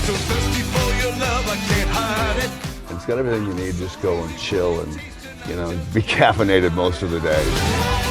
So thirsty for your love, I can't hide it. It's got everything you need. Just go and chill and, you know, be caffeinated most of the day.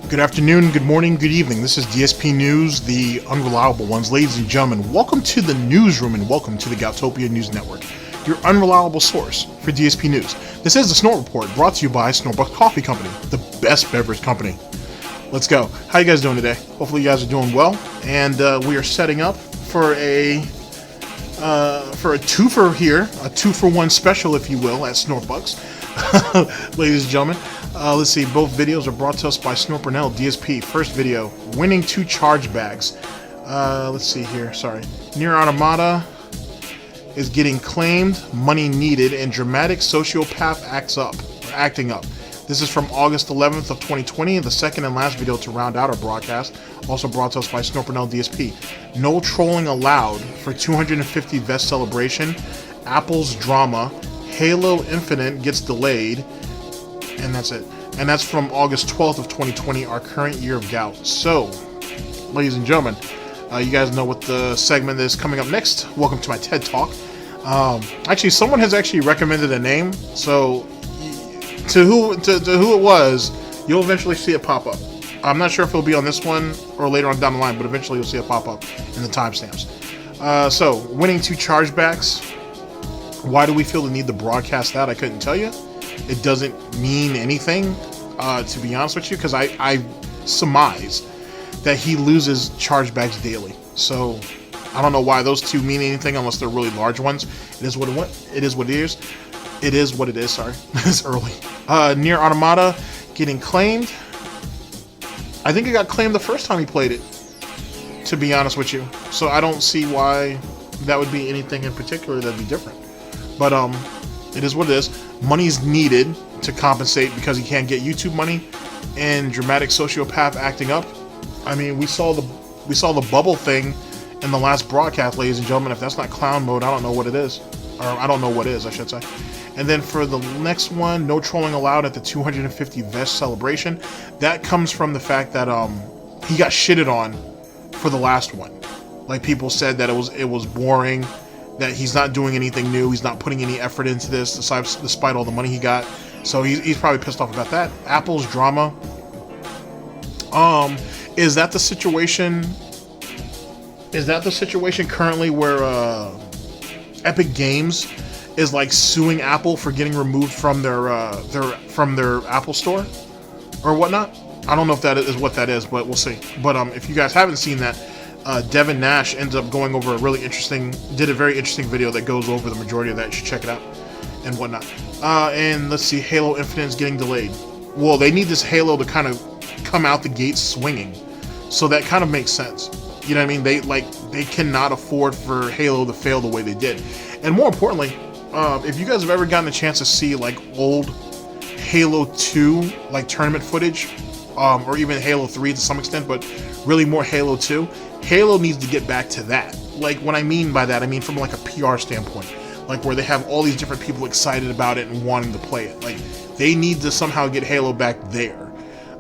Good afternoon, good morning, good evening. This is DSP News, the unreliable ones. Ladies and gentlemen, welcome to the newsroom and welcome to the Galtopia News Network, your unreliable source for DSP News. This is the Snort Report, brought to you by SnortBucks Coffee Company, the best beverage company. Let's go. How you guys doing today? Hopefully you guys are doing well, and we are setting up for a twofer here, a 2-for-1 special, if you will, at SnortBucks. Ladies and gentlemen. Let's see, both videos are brought to us by Burnell, DSP. First video, winning 2 chargebacks. Let's see here, sorry. N-automata is getting claimed, money needed, and dramatic sociopath acting up. This is from August 11th of 2020, the second and last video to round out our broadcast. Also brought to us by Burnell, DSP. No trolling allowed for 250 vest celebration. Apple's drama. Halo Infinite gets delayed. And that's it. And that's from August 12th of 2020, our current year of gout. So, ladies and gentlemen, you guys know what the segment is coming up next. Welcome to my TED Talk. Actually, someone has actually recommended a name. So, to who it was, you'll eventually see it pop up. I'm not sure if it'll be on this one or later on down the line, but eventually you'll see it pop up in the timestamps. So, winning 2 chargebacks. Why do we feel the need to broadcast that? I couldn't tell you. It doesn't mean anything, to be honest with you, because I surmise that he loses chargebacks daily. So I don't know why those two mean anything unless they're really large ones. It is what it is. It is what it is. Sorry, it's early. N-automata getting claimed. I think it got claimed the first time he played it, to be honest with you. So I don't see why that would be anything in particular that'd be different. But it is what it is. Money's needed to compensate because he can't get YouTube money, and dramatic sociopath acting up. I mean, we saw the bubble thing in the last broadcast, ladies and gentlemen. If that's not clown mode, I don't know what it is, or I don't know what is, I should say. And then for the next one, no trolling allowed at the 250 vest celebration. That comes from the fact that he got shitted on for the last one. Like, people said that it was boring, that he's not doing anything new, he's not putting any effort into this, despite all the money he got. So he's probably pissed off about that. Apple's drama. Is that the situation? Is that the situation currently where Epic Games is like suing Apple for getting removed from their Apple Store or whatnot? I don't know if that is what that is, but we'll see. But if you guys haven't seen that, Devin Nash ends up going over a very interesting video that goes over the majority of that. You should check it out and whatnot. And let's see, Halo Infinite is getting delayed. Well, they need this Halo to kind of come out the gate swinging, so that kind of makes sense. You know what I mean? They cannot afford for Halo to fail the way they did. And more importantly, if you guys have ever gotten a chance to see like old Halo 2 like tournament footage, or even Halo 3 to some extent, but really more Halo 2. Halo needs to get back to that. Like, what I mean by that, I mean from like a PR standpoint, like where they have all these different people excited about it and wanting to play it. Like, they need to somehow get Halo back there.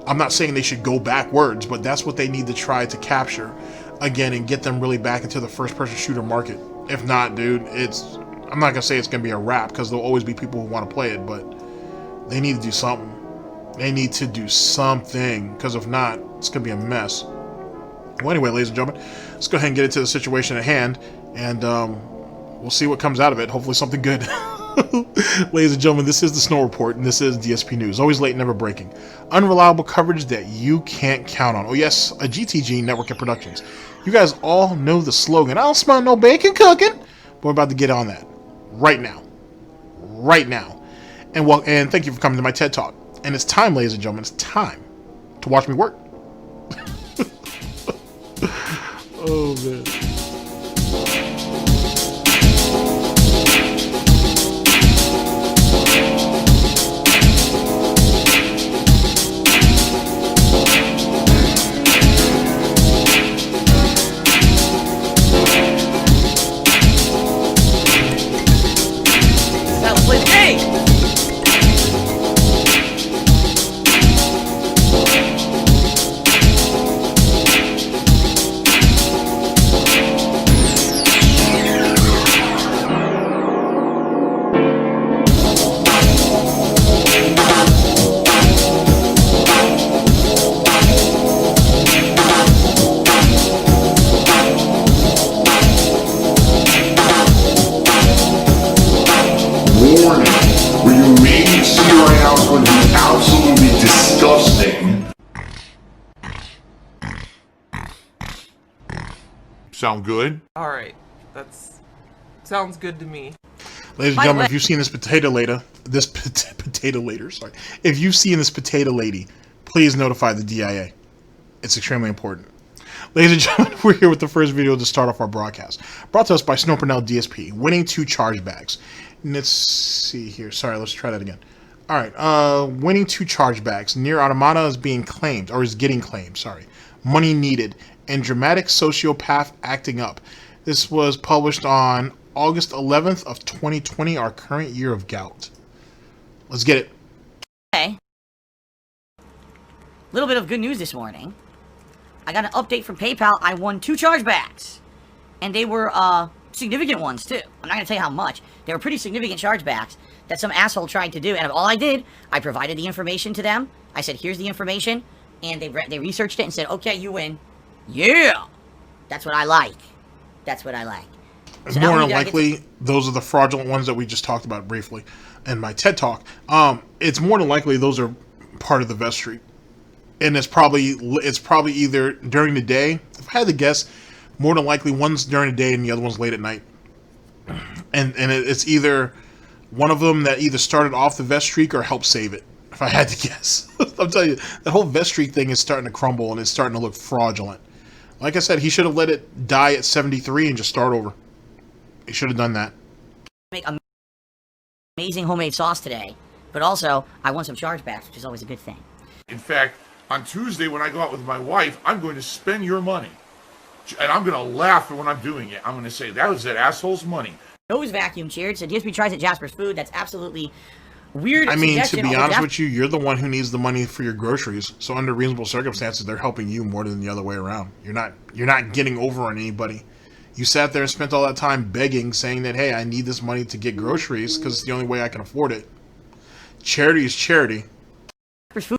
I'm not saying they should go backwards, but that's what they need to try to capture again and get them really back into the first-person shooter market. If not, dude, I'm not gonna say it's gonna be a wrap, because there'll always be people who want to play it, but they need to do something. They need to do something, because if not, it's gonna be a mess. Well, anyway, ladies and gentlemen, let's go ahead and get into the situation at hand. And we'll see what comes out of it. Hopefully something good. Ladies and gentlemen, this is the Snort Report, and this is DSP News. Always late, never breaking. Unreliable coverage that you can't count on. Oh yes, a GTG Network and Productions. You guys all know the slogan, I don't smell no bacon cooking. But we're about to get on that. Right now. Right now. And thank you for coming to my TED Talk. And it's time, ladies and gentlemen, it's time to watch me work. Oh, man. Sound good? All right, sounds good to me. Ladies and gentlemen, if you've seen this potato lady, if you've seen this potato lady, please notify the DIA. It's extremely important. Ladies and gentlemen, we're here with the first video to start off our broadcast. Brought to us by Burnell DSP, winning 2 chargebacks. Let's see here. Sorry, let's try that again. All right, winning 2 chargebacks. N-automata is being claimed, or is getting claimed. Sorry, money needed. And dramatic sociopath acting up. This was published on August 11th of 2020, our current year of gout. Let's get it. Okay. Little bit of good news this morning. I got an update from PayPal. I won 2 chargebacks. And they were significant ones too. I'm not going to tell you how much. They were pretty significant chargebacks that some asshole tried to do. And all I did, I provided the information to them. I said, here's the information. And they researched it and said, okay, you win. Yeah, that's what I like. That's what I like. So more than likely, those are the fraudulent ones that we just talked about briefly in my TED Talk. It's more than likely those are part of the vest streak, and it's probably either during the day. If I had to guess, more than likely one's during the day and the other one's late at night. And it's either one of them that either started off the vest streak or helped save it. If I had to guess, I'm telling you, that whole vest streak thing is starting to crumble and it's starting to look fraudulent. Like I said, he should have let it die at 73 and just start over. He should have done that. Make amazing homemade sauce today, but also I won some chargebacks, which is always a good thing. In fact, on Tuesday when I go out with my wife, I'm going to spend your money. And I'm going to laugh when I'm doing it. I'm going to say, that was that asshole's money. Nose vacuum cheered, said DSP tries at Jasper's Food. That's absolutely weird. I mean, to be honest with you, you're the one who needs the money for your groceries. So under reasonable circumstances, they're helping you more than the other way around. You're not getting over on anybody. You sat there and spent all that time begging, saying that, hey, I need this money to get groceries because it's the only way I can afford it. Charity is charity. Food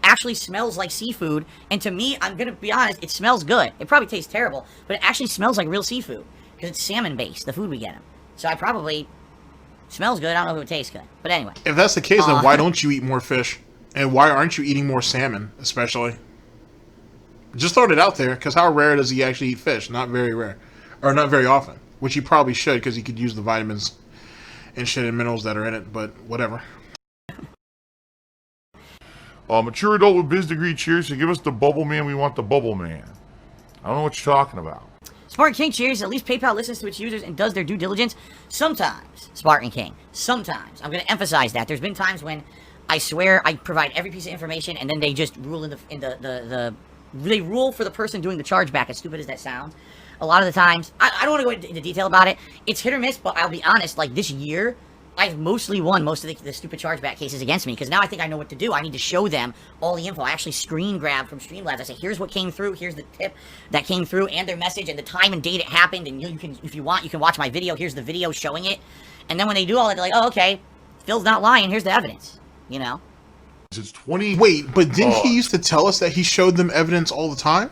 actually smells like seafood, and to me, I'm gonna be honest, it smells good. It probably tastes terrible, but it actually smells like real seafood because it's salmon based, the food we get them. So I probably smells good. I don't know if it tastes good, but anyway. If that's the case, then why don't you eat more fish? And why aren't you eating more salmon, especially? Just throwing it out there, because how rare does he actually eat fish? Not very rare. Or not very often. Which he probably should, because he could use the vitamins and shit and minerals that are in it, but whatever. Mature adult with biz degree cheers to give us the bubble man. We want the bubble man. I don't know what you're talking about. Spartan King cheers. At least PayPal listens to its users and does their due diligence. Sometimes, Spartan King. Sometimes. I'm going to emphasize that. There's been times when I swear I provide every piece of information and then they just rule they rule for the person doing the chargeback, as stupid as that sounds. A lot of the times, I don't want to go into detail about it. It's hit or miss, but I'll be honest, like this year, I've mostly won most of the stupid chargeback cases against me, because now I think I know what to do. I need to show them all the info. I actually screen grab from Streamlabs. I say, here's what came through, here's the tip that came through, and their message, and the time and date it happened, and you can, if you want, you can watch my video. Here's the video showing it. And then when they do all that, they're like, oh, okay, Phil's not lying, here's the evidence, you know? It's 20. Wait, but didn't he used to tell us that he showed them evidence all the time?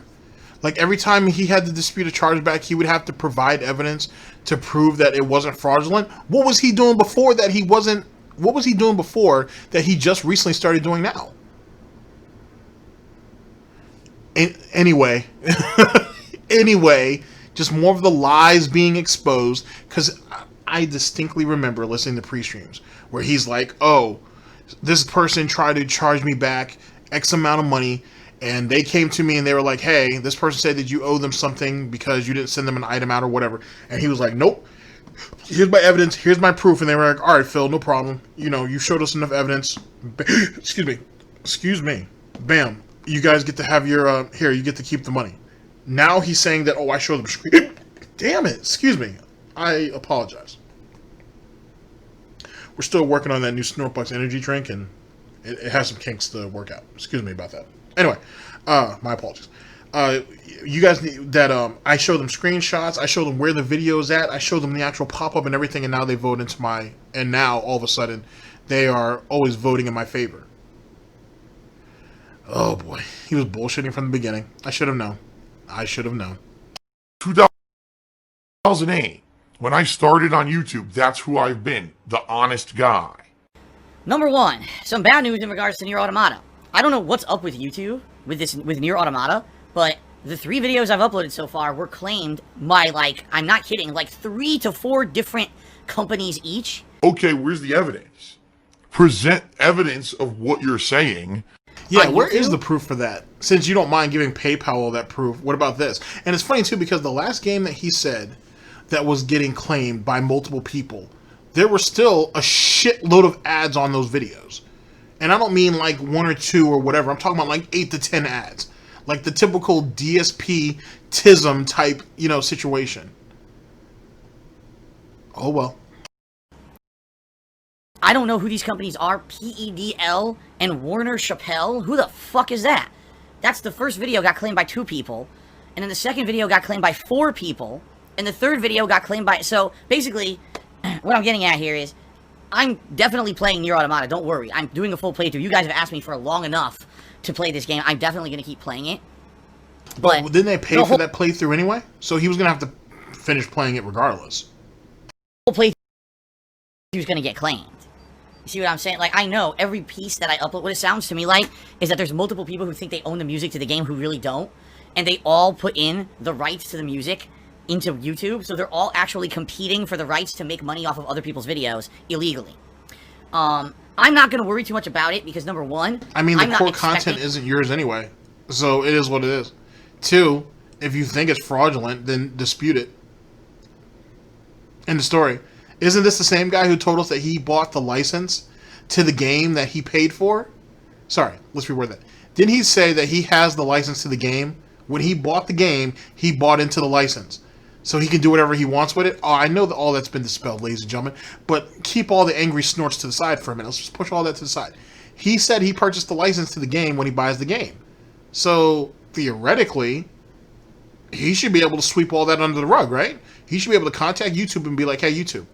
Like every time he had to dispute a chargeback, he would have to provide evidence to prove that it wasn't fraudulent. What was he doing before that he wasn't? What was he doing before that he just recently started doing now? Anyway, anyway, just more of the lies being exposed, because I distinctly remember listening to pre-streams where he's like, oh, this person tried to charge me back X amount of money, and they came to me and they were like, hey, this person said that you owe them something because you didn't send them an item out or whatever. And he was like, nope, here's my evidence, here's my proof. And they were like, all right, Phil, no problem. You know, you showed us enough evidence. Excuse me. Bam. You guys get to have your, here, you get to keep the money. Now he's saying that, oh, I showed them. Damn it. Excuse me. I apologize. We're still working on that new SnortBucks energy drink, and it has some kinks to work out. Excuse me about that. Anyway, my apologies. You guys need that, I show them screenshots, I show them where the video is at, I show them the actual pop-up and everything, and now they vote into my, and now, all of a sudden, they are always voting in my favor. Oh boy, he was bullshitting from the beginning. I should have known. I should have known. 2008, when I started on YouTube, that's who I've been, the honest guy. Number 1, some bad news in regards to N-automata. I don't know what's up with YouTube with N-automata, but the 3 videos I've uploaded so far were claimed by, like, I'm not kidding, like 3 to 4 different companies each. Okay, where's the evidence? Present evidence of what you're saying. Yeah, where is the proof for that? Since you don't mind giving PayPal all that proof, what about this? And it's funny, too, because the last game that he said that was getting claimed by multiple people, there were still a shitload of ads on those videos. And I don't mean like 1 or 2 or whatever. I'm talking about like 8 to 10 ads. Like the typical DSP-tism type, you know, situation. Oh, well. I don't know who these companies are. PEDL and Warner Chappelle. Who the fuck is that? That's the first video got claimed by 2 people. And then the second video got claimed by 4 people. And the third video got claimed by... So, basically, what I'm getting at here is, I'm definitely playing N-automata, don't worry. I'm doing a full playthrough. You guys have asked me for long enough to play this game. I'm definitely going to keep playing it. But didn't they pay for that playthrough anyway? So he was going to have to finish playing it regardless. The whole playthrough is going to get claimed. You see what I'm saying? Like, I know every piece that I upload, what it sounds to me like is that there's multiple people who think they own the music to the game who really don't. And they all put in the rights to the music into YouTube, so they're all actually competing for the rights to make money off of other people's videos illegally. I'm not going to worry too much about it because, number 1... I mean, the core content isn't yours anyway, so it is what it is. 2, if you think it's fraudulent, then dispute it. End of story. Isn't this the same guy who told us that he bought the license to the game that he paid for? Sorry, let's reword that. Didn't he say that he has the license to the game? When he bought the game, he bought into the license. So he can do whatever he wants with it. Oh, I know that all that's been dispelled, ladies and gentlemen. But keep all the angry snorts to the side for a minute. Let's just push all that to the side. He said he purchased the license to the game when he buys the game. So, theoretically, he should be able to sweep all that under the rug, right? He should be able to contact YouTube and be like, hey, YouTube,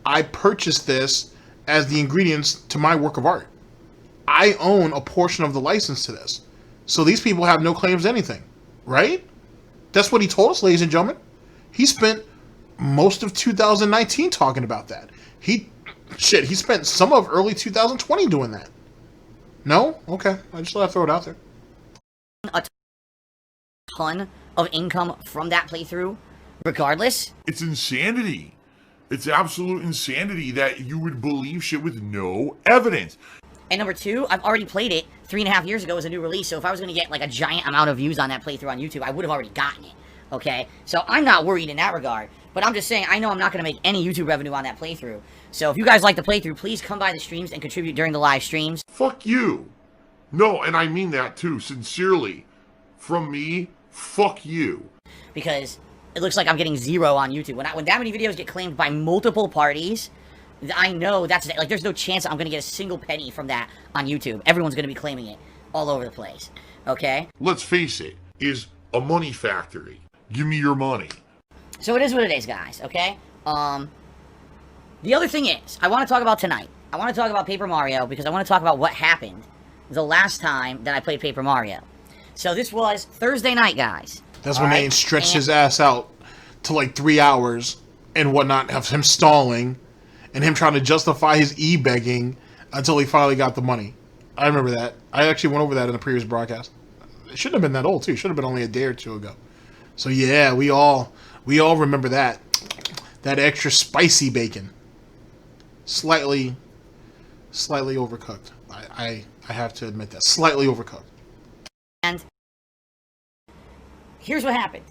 I purchased this as the ingredients to my work of art. I own a portion of the license to this. So these people have no claims to anything, right? That's what he told us, ladies and gentlemen. He spent most of 2019 talking about that. He spent some of early 2020 doing that. No? Okay. I just thought I'd throw it out there. A ton of income from that playthrough, regardless. It's insanity. It's absolute insanity that you would believe shit with no evidence. And number 2, I've already played it 3.5 years ago as a new release, so if I was going to get like a giant amount of views on that playthrough on YouTube, I would have already gotten it. Okay, so I'm not worried in that regard, but I'm just saying I know I'm not going to make any YouTube revenue on that playthrough. So if you guys like the playthrough, please come by the streams and contribute during the live streams. Fuck you. No, and I mean that too, sincerely. From me, fuck you. Because it looks like I'm getting 0 on YouTube. When that many videos get claimed by multiple parties, I know that's, like, there's no chance I'm going to get a single penny from that on YouTube. Everyone's going to be claiming it all over the place. Okay? Let's face it, is a money factory. Give me your money. So it is what it is, guys, okay? The other thing is, I want to talk about tonight. I want to talk about Paper Mario because I want to talk about what happened the last time that I played Paper Mario. So this was Thursday night, guys. That's when they stretched his ass out to like 3 hours and whatnot, of him stalling and him trying to justify his e-begging until he finally got the money. I remember that. I actually went over that in the previous broadcast. It shouldn't have been that old, too. It should have been only a day or two ago. So yeah, we all remember that. That extra spicy bacon. Slightly overcooked. I have to admit that. Slightly overcooked. And here's what happened.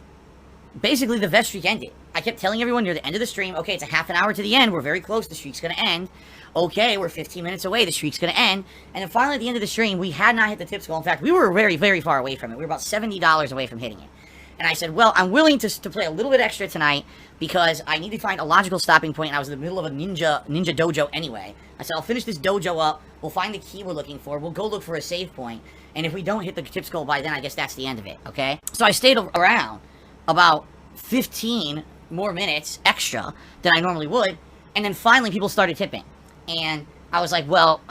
Basically, the vet streak ended. I kept telling everyone near the end of the stream, okay, it's a half an hour to the end. We're very close. The streak's going to end. Okay, we're 15 minutes away. The streak's going to end. And then finally, at the end of the stream, we had not hit the tips goal. In fact, we were very, very far away from it. We were about $70 away from hitting it. And I said, well, I'm willing to play a little bit extra tonight because I need to find a logical stopping point. And I was in the middle of a ninja dojo anyway. I said, I'll finish this dojo up. We'll find the key we're looking for. We'll go look for a save point. And if we don't hit the tips goal by then, I guess that's the end of it, okay? So I stayed around about 15 more minutes extra than I normally would. And then finally, people started tipping. And I was like, well,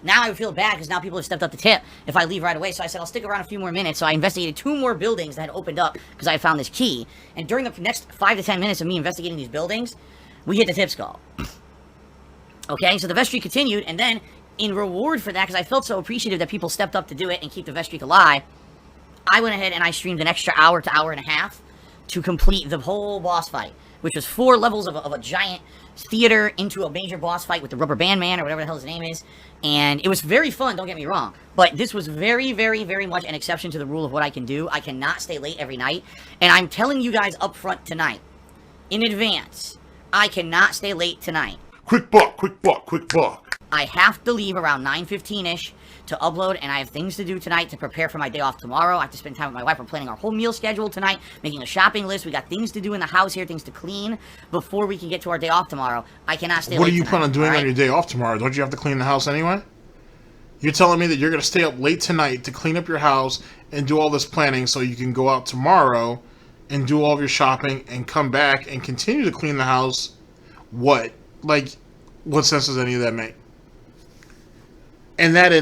now I feel bad because now people have stepped up to tip if I leave right away. So I said, I'll stick around a few more minutes. So I investigated 2 more buildings that had opened up because I found this key. And during the next 5 to 10 minutes of me investigating these buildings, we hit the tips goal. Okay, so the vet streak continued. And then in reward for that, because I felt so appreciative that people stepped up to do it and keep the vet streak alive, I went ahead and I streamed an extra hour to hour and a half to complete the whole boss fight, which was 4 levels of a giant theater into a major boss fight with the rubber band man or whatever the hell his name is. And it was very fun, don't get me wrong. But this was very, very, very much an exception to the rule of what I can do. I cannot stay late every night. And I'm telling you guys up front tonight, in advance, I cannot stay late tonight. Quick buck, quick buck, quick buck. I have to leave around 9:15ish to upload, and I have things to do tonight to prepare for my day off tomorrow. I have to spend time with my wife. We're planning our whole meal schedule tonight, making a shopping list. We got things to do in the house here, things to clean before we can get to our day off tomorrow. I cannot stay late. What are you tonight, planning on doing right? on your day off tomorrow? Don't you have to clean the house anyway? You're telling me that you're going to stay up late tonight to clean up your house and do all this planning so you can go out tomorrow and do all of your shopping and come back and continue to clean the house? What? Like, what sense does any of that make? And that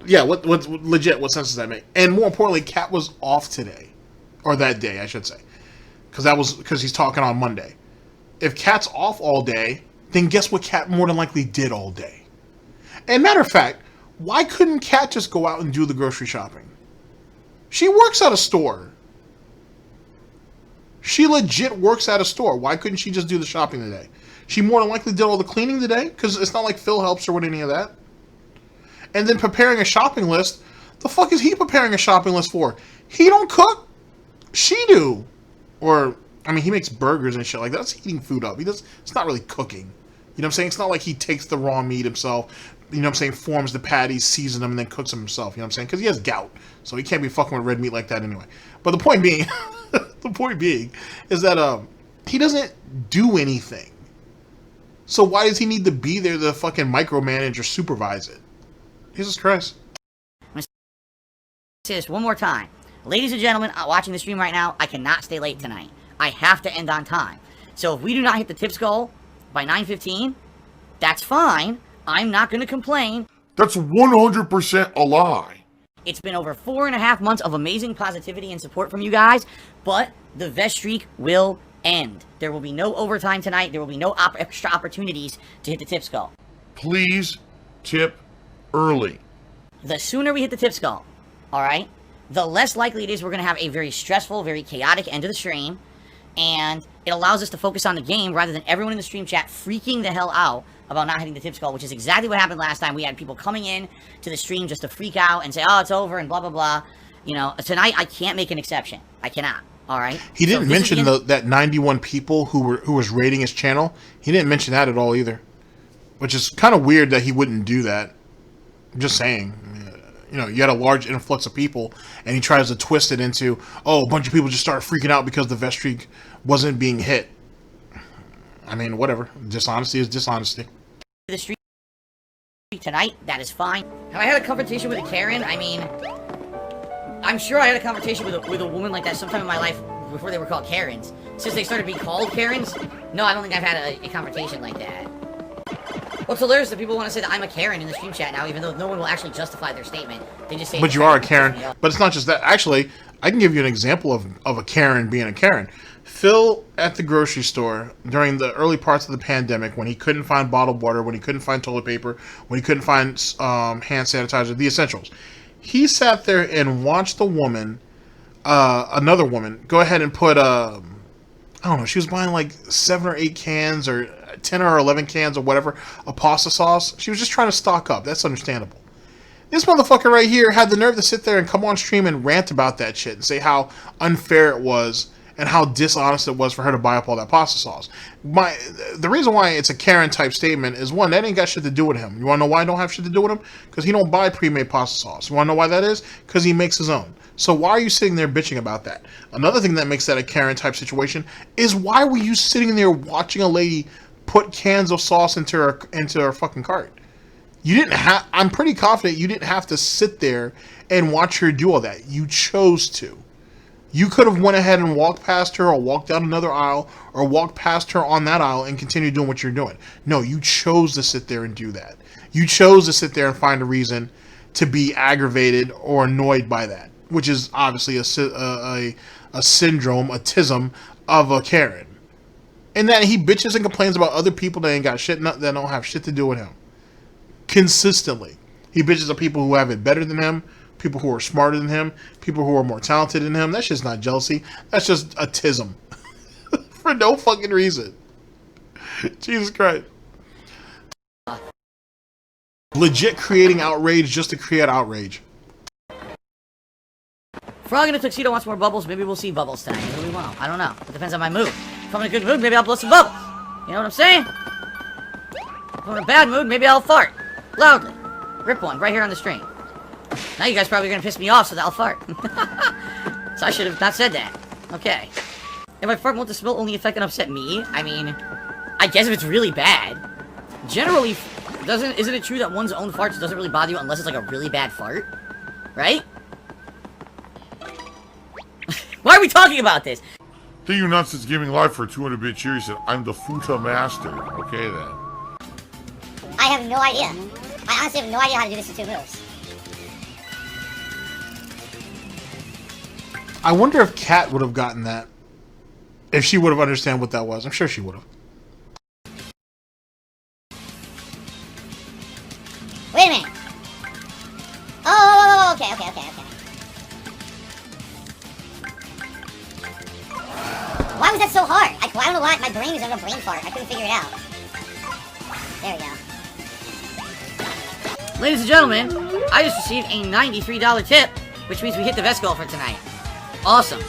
what legit, what sense does that make? And more importantly, Cat was off today. Or that day, I should say. Because he's talking on Monday. If Cat's off all day, then guess what Cat more than likely did all day? And matter of fact, why couldn't Cat just go out and do the grocery shopping? She works at a store. She legit works at a store. Why couldn't she just do the shopping today? She more than likely did all the cleaning today, because it's not like Phil helps her with any of that. And then preparing a shopping list. The fuck is he preparing a shopping list for? He don't cook. She do. Or, I mean, he makes burgers and shit like that. That's heating food up. It's not really cooking. You know what I'm saying? It's not like he takes the raw meat himself, you know what I'm saying, forms the patties, seasons them, and then cooks them himself. You know what I'm saying? Because he has gout. So he can't be fucking with red meat like that anyway. But the point being, is that he doesn't do anything. So why does he need to be there to fucking micromanage or supervise it? Jesus Christ. I'm going to say this one more time. Ladies and gentlemen watching the stream right now, I cannot stay late tonight. I have to end on time. So if we do not hit the tips goal by 9:15, that's fine. I'm not going to complain. That's 100% a lie. It's been over 4.5 months of amazing positivity and support from you guys, but the vet streak will end. There will be no overtime tonight. There will be no extra opportunities to hit the tips goal. Please tip early. The sooner we hit the tips goal, all right, the less likely it is we're going to have a very stressful, very chaotic end of the stream, and it allows us to focus on the game rather than everyone in the stream chat freaking the hell out about not hitting the tips goal, which is exactly what happened last time. We had people coming in to the stream just to freak out and say, oh, it's over and blah, blah, blah. You know, tonight I can't make an exception. I cannot. All right. He didn't mention that 91 people who was rating his channel. He didn't mention that at all either, which is kind of weird that he wouldn't do that. I'm just saying, you know, you had a large influx of people, and he tries to twist it into, oh, a bunch of people just started freaking out because the vet streak wasn't being hit. I mean, whatever. Dishonesty is dishonesty. The stream tonight, that is fine. Have I had a confrontation with a Karen? I mean, I'm sure I had a conversation with a woman like that sometime in my life before they were called Karens. Since they started being called Karens, no, I don't think I've had a confrontation like that. Well, it's hilarious that people want to say that I'm a Karen in the stream chat now, even though no one will actually justify their statement. They just say. But you are a Karen. But it's not just that. Actually, I can give you an example of a Karen being a Karen. Phil at the grocery store during the early parts of the pandemic, when he couldn't find bottled water, when he couldn't find toilet paper, when he couldn't find hand sanitizer, the essentials, he sat there and watched a woman, another woman, go ahead and put I don't know, she was buying like 7 or 8 cans or 10 or 11 cans or whatever of pasta sauce. She was just trying to stock up. That's understandable. This motherfucker right here had the nerve to sit there and come on stream and rant about that shit and say how unfair it was and how dishonest it was for her to buy up all that pasta sauce. The reason why it's a Karen type statement is, one, that ain't got shit to do with him. You want to know why I don't have shit to do with him? Because he don't buy pre-made pasta sauce. You want to know why that is? Because he makes his own. So why are you sitting there bitching about that? Another thing that makes that a Karen type situation is, why were you sitting there watching a lady put cans of sauce into her fucking cart? You didn't have. I'm pretty confident you didn't have to sit there and watch her do all that. You chose to. You could have went ahead and walked past her, or walked down another aisle, or walked past her on that aisle and continued doing what you're doing. No, you chose to sit there and do that. You chose to sit there and find a reason to be aggravated or annoyed by that, which is obviously a syndrome, a tism of a Karen. And that he bitches and complains about other people that ain't got shit, that don't have shit to do with him. Consistently. He bitches at people who have it better than him, people who are smarter than him, people who are more talented than him. That's just not jealousy. That's just a tism. For no fucking reason. Jesus Christ. Legit creating outrage just to create outrage. Frog in a tuxedo wants more bubbles. Maybe we'll see bubbles tonight. Maybe we won't. I don't know. It depends on my mood. If I'm in a good mood, maybe I'll blow some bubbles. You know what I'm saying? If I'm in a bad mood, maybe I'll fart. Loudly. Rip one right here on the stream. Now you guys probably gonna piss me off, so that I'll fart. So I should have not said that. Okay. If my fart won't the smell only affect and upset me, I mean, I guess if it's really bad. Generally, isn't it true that one's own farts doesn't really bother you unless it's like a really bad fart? Right? Why are we talking about this? Thank you, Nonsense Gaming Live, for 200-bit cheer. He said, I'm the Futa Master. Okay, then. I have no idea. I honestly have no idea how to do this in 2 moves. I wonder if Kat would have gotten that. If she would have understood what that was. I'm sure she would have. Wait a minute. Oh, okay. Why was that so hard? I don't know why. My brain was on a brain fart. I couldn't figure it out. There we go. Ladies and gentlemen, I just received a $93 tip, which means we hit the vest goal for tonight. Awesome.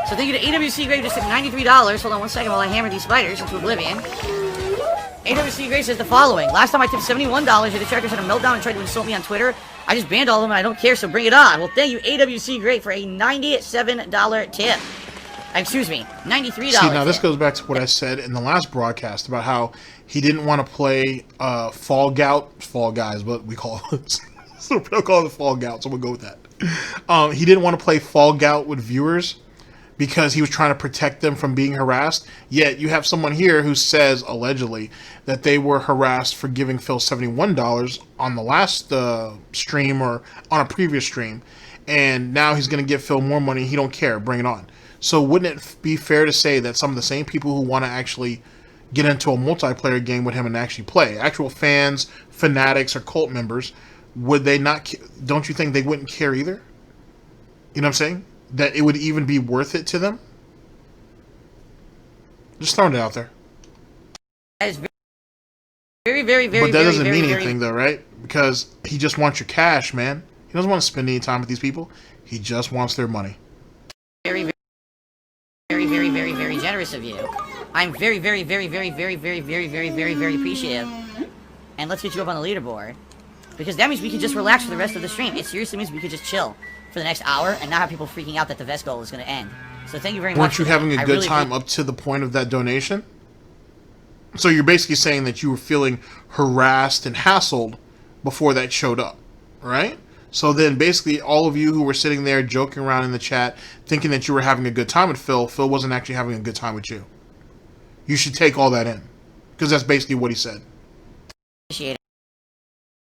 So thank you to AWC Grave, just took $93. Hold on one second while I hammer these spiders into oblivion. AWC Grave says the following. Last time I tipped $71, the trackers had a meltdown and tried to insult me on Twitter. I just banned all of them and I don't care, so bring it on. Well, thank you, AWC Grave, for a $97 tip. Excuse me, $93. See, now this goes back to what I said in the last broadcast about how he didn't want to play Fall Guys, but we call it. So we'll call it the Fall Gout, so we'll go with that. He didn't want to play Fall Gout with viewers because he was trying to protect them from being harassed. Yet you have someone here who says, allegedly, that they were harassed for giving Phil $71 on the last stream or on a previous stream, and now he's going to give Phil more money. He don't care. Bring it on. So wouldn't it be fair to say that some of the same people who want to actually get into a multiplayer game with him and actually play, actual fans, fanatics, or cult members, would they not? Don't you think they wouldn't care either? You know what I'm saying? That it would even be worth it to them? Just throwing it out there. That is very, very, very, but that doesn't very, mean very, anything, though, right? Because he just wants your cash, man. He doesn't want to spend any time with these people. He just wants their money. Very, very, very, very, very generous of you. I'm very, very, very, very, very, very, very, very, very, very appreciative. And let's get you up on the leaderboard. Because that means we could just relax for the rest of the stream. It seriously means we could just chill for the next hour and not have people freaking out that the vest goal is going to end. So thank you very much. Weren't you having a good time up to the point of that donation? So you're basically saying that you were feeling harassed and hassled before that showed up, right? So then basically all of you who were sitting there joking around in the chat thinking that you were having a good time with Phil, Phil wasn't actually having a good time with you. You should take all that in. Because that's basically what he said. appreciate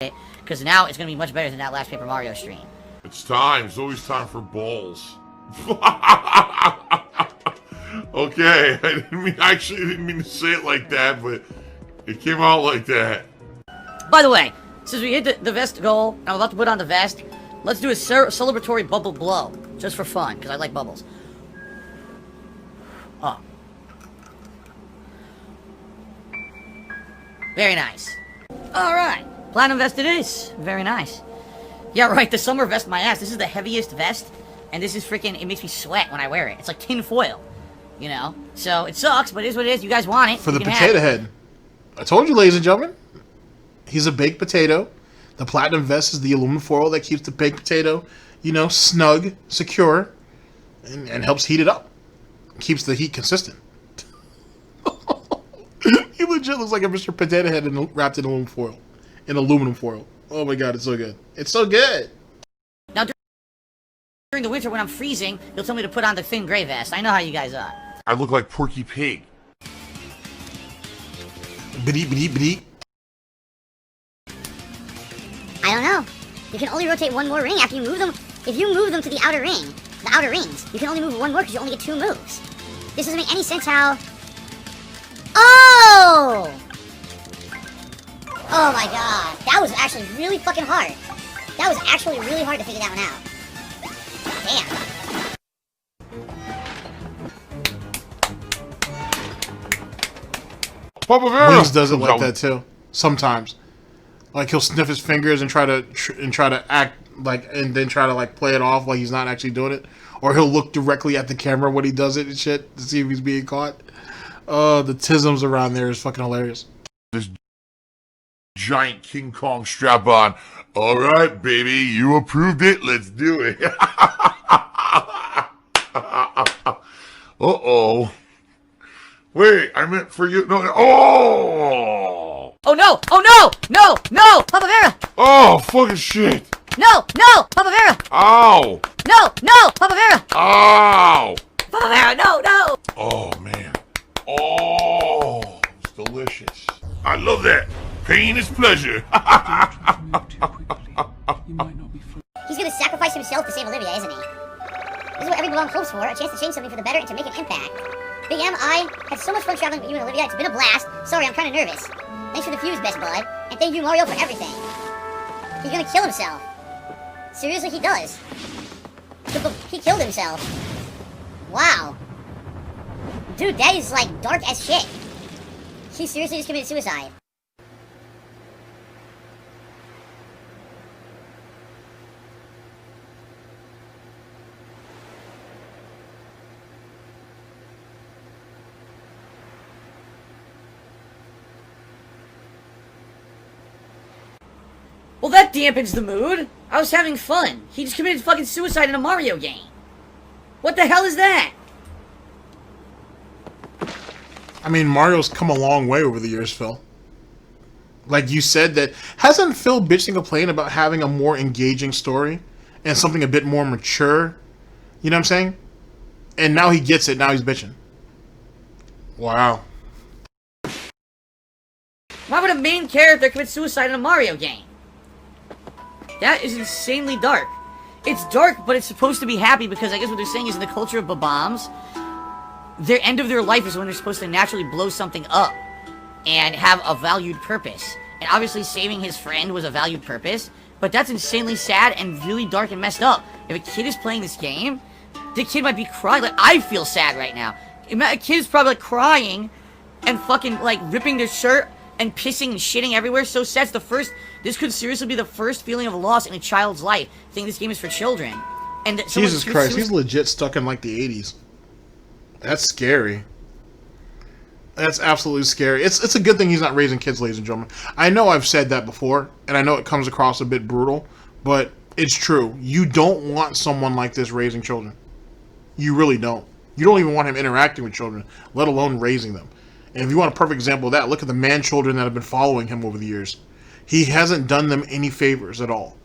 it, because now it's going to be much better than that last Paper Mario stream. It's time. It's always time for balls. Okay, I didn't mean to say it like that, but it came out like that. By the way, since we hit the vest goal, and I'm about to put on the vest, let's do a celebratory bubble blow, just for fun, because I like bubbles. Oh. Very nice. Alright, platinum vest it is. Very nice. Yeah, right, the summer vest my ass. This is the heaviest vest, and this is freaking, it makes me sweat when I wear it. It's like tin foil, you know? So, it sucks, but it is what it is. You guys want it. For the potato head. I told you, ladies and gentlemen. He's a baked potato. The platinum vest is the aluminum foil that keeps the baked potato, you know, snug, secure, and helps heat it up. Keeps the heat consistent. He legit looks like a Mr. Potato Head wrapped in aluminum foil. Oh my god, it's so good. It's so good. Now, during the winter when I'm freezing, you'll tell me to put on the thin gray vest. I know how you guys are. I look like Porky Pig. Beep, beep, beep. I don't know. You can only rotate one more ring after you move them. If you move them to the outer rings, you can only move one more because you only get 2 moves. This doesn't make any sense how... Oh! Oh my god. That was actually really fucking hard. That was actually really hard to figure that one out. Damn. Papa Vera Wings does it like that too. Sometimes. Like he'll sniff his fingers and try to act like, and then try to like play it off like he's not actually doing it. Or he'll look directly at the camera when he does it and shit to see if he's being caught. The tisms around there is fucking hilarious. This giant King Kong strap on. All right, baby, you approved it. Let's do it. Uh-oh. Wait, I meant for you. No. Oh! Oh no! Oh no! No! No! Papa Vera! Oh, fucking shit. No! No! Papa Vera! Ow! No! No! Papa Vera! Ow! Papa Vera! No! No! Oh, man. Oh, it's delicious. I love that. Pain is pleasure. He's gonna sacrifice himself to save Olivia, isn't he? This is what every belong hopes for, a chance to change something for the better and to make an impact. Big M, I had so much fun traveling with you and Olivia. It's been a blast. Sorry, I'm kind of nervous. Thanks for the fuse, best bud. And thank you, Mario, for everything. He's gonna kill himself. Seriously, he does. He killed himself. Wow. Dude, that is, like, dark as shit. He seriously just committed suicide. Well, that dampens the mood. I was having fun. He just committed fucking suicide in a Mario game. What the hell is that? I mean, Mario's come a long way over the years, Phil. Like you said, that hasn't Phil bitched and complained about having a more engaging story and something a bit more mature? You know what I'm saying? And now he gets it. Now he's bitching. Wow. Why would a main character commit suicide in a Mario game? That is insanely dark. It's dark, but it's supposed to be happy because I guess what they're saying is in the culture of Bob-ombs, their end of their life is when they're supposed to naturally blow something up and have a valued purpose. And obviously saving his friend was a valued purpose, but that's insanely sad and really dark and messed up. If a kid is playing this game, the kid might be crying. Like, I feel sad right now. A kid is probably like crying and fucking like ripping their shirt and pissing and shitting everywhere. So sad. This could seriously be the first feeling of loss in a child's life. I think this game is for children. And Jesus Christ, he's legit stuck in like the 80s. That's scary. That's absolutely scary. It's a good thing he's not raising kids, ladies and gentlemen. I know I've said that before, and I know it comes across a bit brutal, but it's true. You don't want someone like this raising children. You really don't. You don't even want him interacting with children, let alone raising them. And if you want a perfect example of that, look at the man children that have been following him over the years. He hasn't done them any favors at all.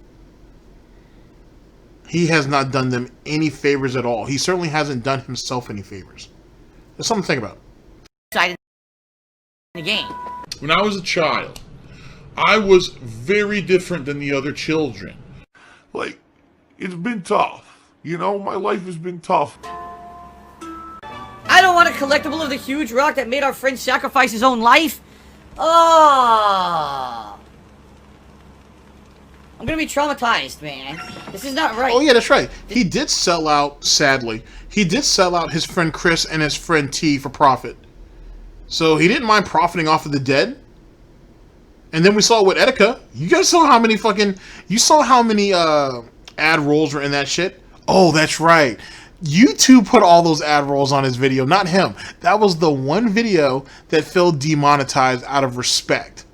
He has not done them any favors at all. He certainly hasn't done himself any favors. There's something to think about. in the game. When I was a child, I was very different than the other children. Like, it's been tough. You know, my life has been tough. I don't want a collectible of the huge rock that made our friend sacrifice his own life. Oh. I'm gonna be traumatized, man. This is not right. Oh yeah, that's right. He did sell out, sadly. He did sell out his friend Chris and his friend T for profit. So he didn't mind profiting off of the dead. And then we saw with Etika. You guys saw how many ad rolls were in that shit? Oh, that's right. YouTube put all those ad rolls on his video, not him. That was the one video that Phil demonetized out of respect.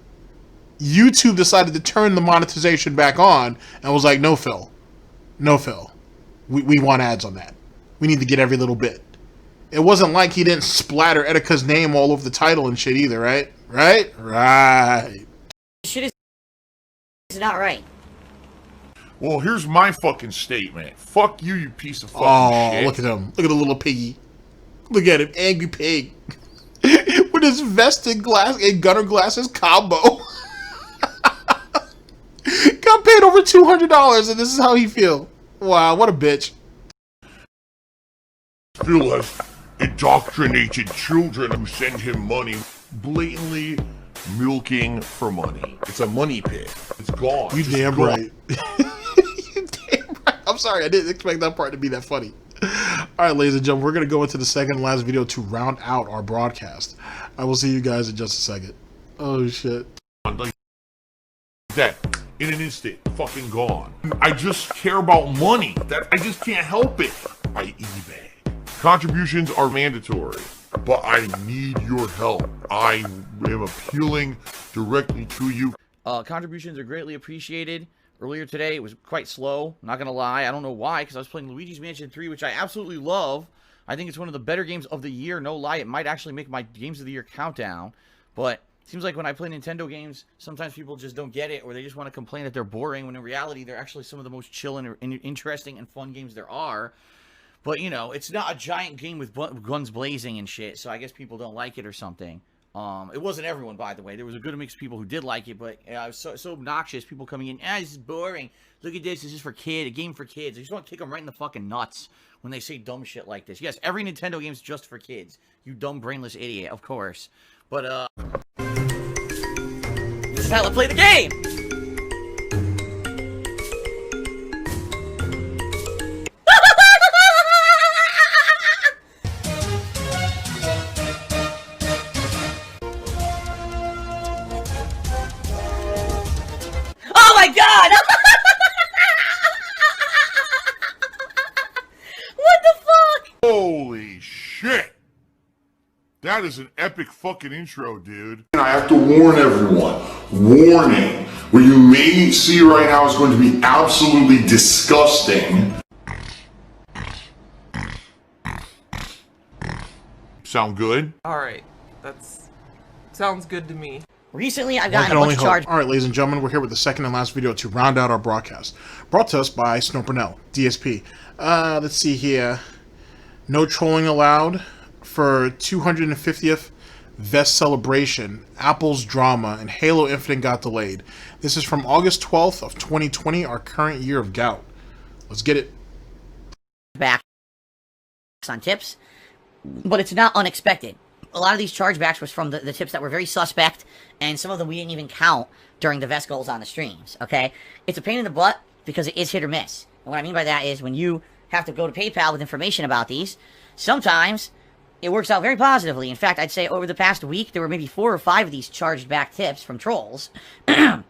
YouTube decided to turn the monetization back on and was like, no, Phil. No, Phil. We want ads on that. We need to get every little bit. It wasn't like he didn't splatter Etika's name all over the title and shit either, right? Right? Right. This shit is not right. Well, here's my fucking statement. Fuck you, you piece of fucking shit. Oh, look at him. Look at the little piggy. Look at him. Angry pig. With his vest and gunner glasses combo. Got paid over $200 and this is how he feel. Wow, what a bitch. Phil has indoctrinated children who send him money, blatantly milking for money. It's a money pit. It's gone. You Just damn gone. right. You damn right. I'm sorry, I didn't expect that part to be that funny. Alright, ladies and gentlemen, we're going to go into the second and last video to round out our broadcast. I will see you guys in just a second. Oh, shit. Like that. In an instant. Fucking gone. I just care about money. I just can't help it. I eBay. Contributions are mandatory, but I need your help. I am appealing directly to you. Contributions are greatly appreciated. Earlier today, it was quite slow. Not gonna lie, I don't know why, because I was playing Luigi's Mansion 3, which I absolutely love. I think it's one of the better games of the year. No lie, it might actually make my Games of the Year countdown. But it seems like when I play Nintendo games, sometimes people just don't get it, or they just want to complain that they're boring, when in reality, they're actually some of the most chill and interesting and fun games there are. But, you know, it's not a giant game with guns blazing and shit, so I guess people don't like it or something. It wasn't everyone, by the way. There was a good mix of people who did like it, but it was so obnoxious. People coming in, this is boring. Look at this. This is for kids. A game for kids. I just want to kick them right in the fucking nuts when they say dumb shit like this. Yes, every Nintendo game is just for kids. You dumb, brainless idiot, of course. But, this is how to play the game! Oh my god! What the fuck? Holy shit! That is an epic fucking intro, dude. And I have to warn everyone. Warning. What you may see right now is going to be absolutely disgusting. Sound good? Alright, sounds good to me. Recently, I've One gotten can a only bunch of hope. charge. Alright, ladies and gentlemen, we're here with the second and last video to round out our broadcast. Brought to us by Burnell, DSP. Let's see here. No trolling allowed for 250th Vest Celebration. Apple's drama and Halo Infinite got delayed. This is from August 12th of 2020, our current year of gout. Let's get it. Back on tips, but it's not unexpected. A lot of these chargebacks was from the tips that were very suspect, and some of them we didn't even count during the Vest goals on the streams, okay? It's a pain in the butt because it is hit or miss. And what I mean by that is when you have to go to PayPal with information about these, sometimes it works out very positively. In fact, I'd say over the past week, there were maybe 4 or 5 of these charged back tips from trolls that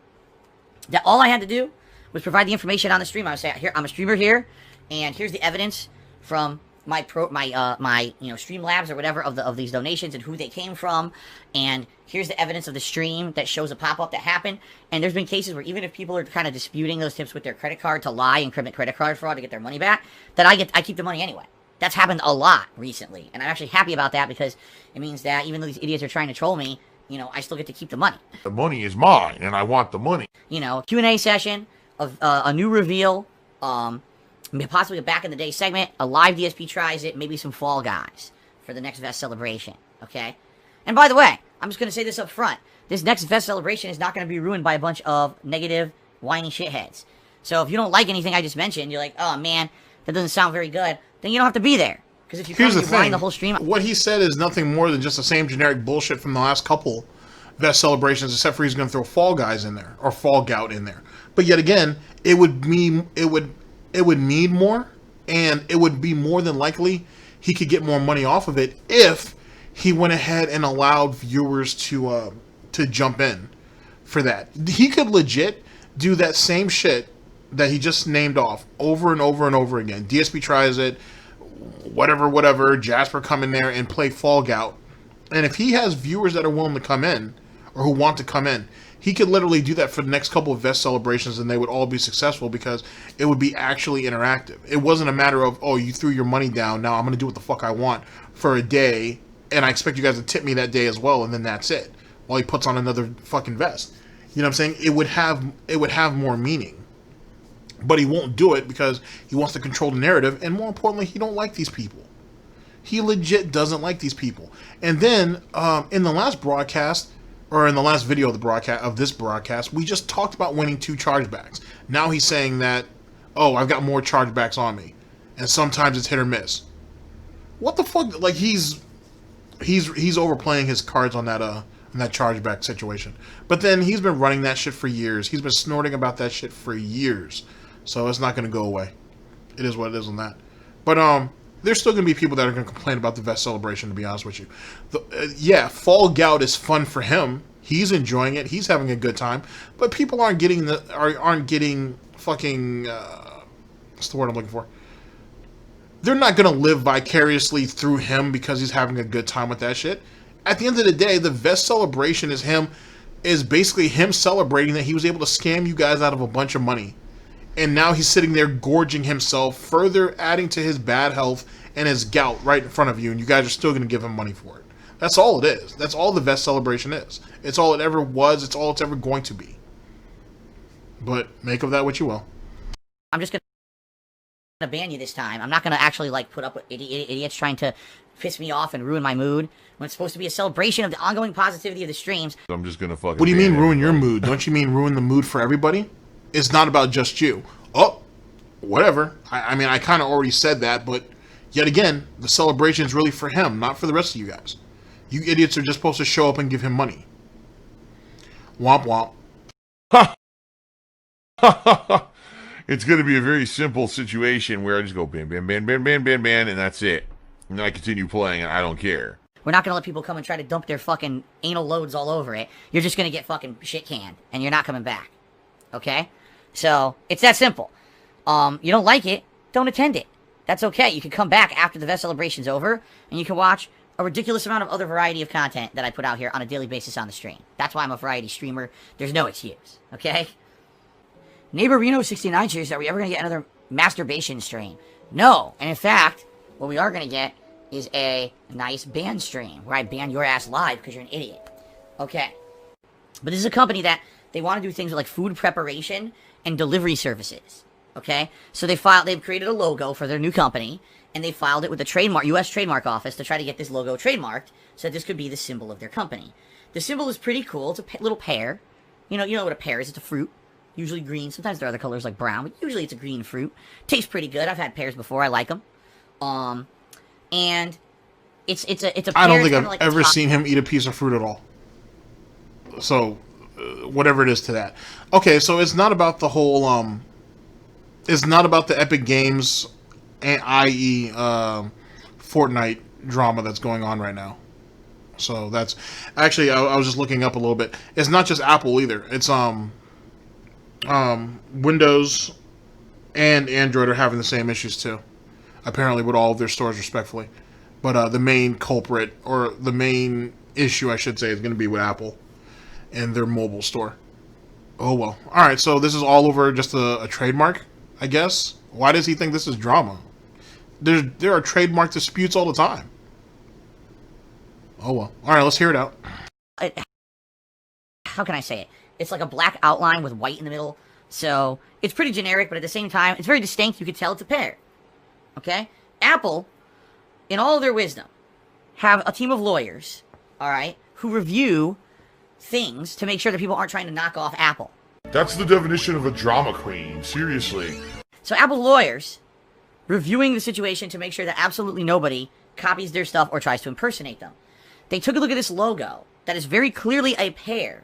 all I had to do was provide the information on the stream. I would say, here, I'm a streamer here, and here's the evidence from my Streamlabs or whatever of these donations and who they came from, and here's the evidence of the stream that shows a pop-up that happened. And there's been cases where even if people are kind of disputing those tips with their credit card to lie and commit credit card fraud to get their money back, that I keep the money anyway. That's happened a lot recently, and I'm actually happy about that because it means that even though these idiots are trying to troll me, you know, I still get to keep the money. The money is mine, and I want the money. You know, Q&A session, of a new reveal, possibly a back in the day segment, a live DSP tries it, maybe some Fall Guys for the next Vest celebration, okay? And by the way, I'm just going to say this up front. this next Vest celebration is not going to be ruined by a bunch of negative, whiny shitheads. So if you don't like anything I just mentioned, you're like, oh man, that doesn't sound very good, then you don't have to be there. Because if you come and whine the whole stream... What he said is nothing more than just the same generic bullshit from the last couple Vest celebrations, except for he's going to throw Fall Guys in there, or Fall Gout in there. But yet again, it would mean more, and it would be more than likely he could get more money off of it if he went ahead and allowed viewers to jump in for that. He could legit do that same shit that he just named off over and over and over again. DSP tries it, whatever, Jasper come in there and play Fall Gout. And if he has viewers that are willing to come in, or who want to come in, he could literally do that for the next couple of Vest celebrations, and they would all be successful because it would be actually interactive. It wasn't a matter of, oh, you threw your money down, now I'm going to do what the fuck I want for a day, and I expect you guys to tip me that day as well, and then that's it, while he puts on another fucking Vest. You know what I'm saying? It would have more meaning. But he won't do it because he wants to control the narrative, and more importantly, he don't like these people. He legit doesn't like these people. And then, in the last broadcast, or in the last video of this broadcast, we just talked about winning 2 chargebacks. Now he's saying that, oh, I've got more chargebacks on me, and sometimes it's hit or miss. What the fuck? Like, he's overplaying his cards on that chargeback situation. But then he's been running that shit for years. He's been snorting about that shit for years. So it's not going to go away. It is what it is on that. But there's still going to be people that are going to complain about the Vest celebration, to be honest with you. Yeah, Fall Gout is fun for him. He's enjoying it. He's having a good time. But people aren't getting fucking what's the word I'm looking for? They're not going to live vicariously through him because he's having a good time with that shit. At the end of the day, the Vest celebration is basically him celebrating that he was able to scam you guys out of a bunch of money. And now he's sitting there gorging himself, further adding to his bad health and his gout right in front of you, and you guys are still going to give him money for it. That's all it is. That's all the Vest celebration is. It's all it ever was. It's all it's ever going to be. But make of that what you will. I'm just going to ban you this time. I'm not going to actually, like, put up with idiots trying to piss me off and ruin my mood when it's supposed to be a celebration of the ongoing positivity of the streams. I'm just going to fucking... What do you mean ruin your mood? Don't you mean ruin the mood for everybody? It's not about just you. Oh, whatever. I mean, I kind of already said that, but yet again, the celebration is really for him, not for the rest of you guys. You idiots are just supposed to show up and give him money. Womp womp. It's going to be a very simple situation where I just go ban, ban, ban, ban, ban, ban, ban, and that's it. And then I continue playing, and I don't care. We're not going to let people come and try to dump their fucking anal loads all over it. You're just going to get fucking shit canned, and you're not coming back. Okay? So, it's that simple. You don't like it, don't attend it. That's okay. You can come back after the Vest celebration's over, and you can watch a ridiculous amount of other variety of content that I put out here on a daily basis on the stream. That's why I'm a variety streamer. There's no excuse. Okay? Neighbor Reno69 says, are we ever going to get another masturbation stream? No. And in fact, what we are going to get is a nice ban stream, where I ban your ass live because you're an idiot. Okay. But this is a company that they want to do things with, like, food preparation and delivery services. Okay? So they've created a logo for their new company, and they filed it with the trademark, U.S. Trademark Office to try to get this logo trademarked, so that this could be the symbol of their company. The symbol is pretty cool. It's a little pear. You know what a pear is. It's a fruit. Usually green. Sometimes there are other colors like brown, but usually it's a green fruit. Tastes pretty good. I've had pears before. I like them. And it's a pear. I don't think I've ever seen him eat a piece of fruit at all. So, whatever it is to that. Okay, so it's not about the whole, it's not about the Epic Games, i.e., Fortnite drama that's going on right now. So that's, actually, I was just looking up a little bit. It's not just Apple either. It's, Windows and Android are having the same issues too. Apparently with all of their stores, respectfully. But the main culprit, or the main issue, I should say, is going to be with Apple and their mobile store. Oh well. Alright, so this is all over just a trademark, I guess? Why does he think this is drama? There are trademark disputes all the time. Oh well. Alright, let's hear it out. How can I say it? It's like a black outline with white in the middle. So, it's pretty generic, but at the same time, it's very distinct. You can tell it's a pear. Okay? Apple, in all their wisdom, have a team of lawyers, alright, who review things to make sure that people aren't trying to knock off Apple. That's the definition of a drama queen, seriously. So Apple lawyers reviewing the situation to make sure that absolutely nobody copies their stuff or tries to impersonate them. They took a look at this logo that is very clearly a pear,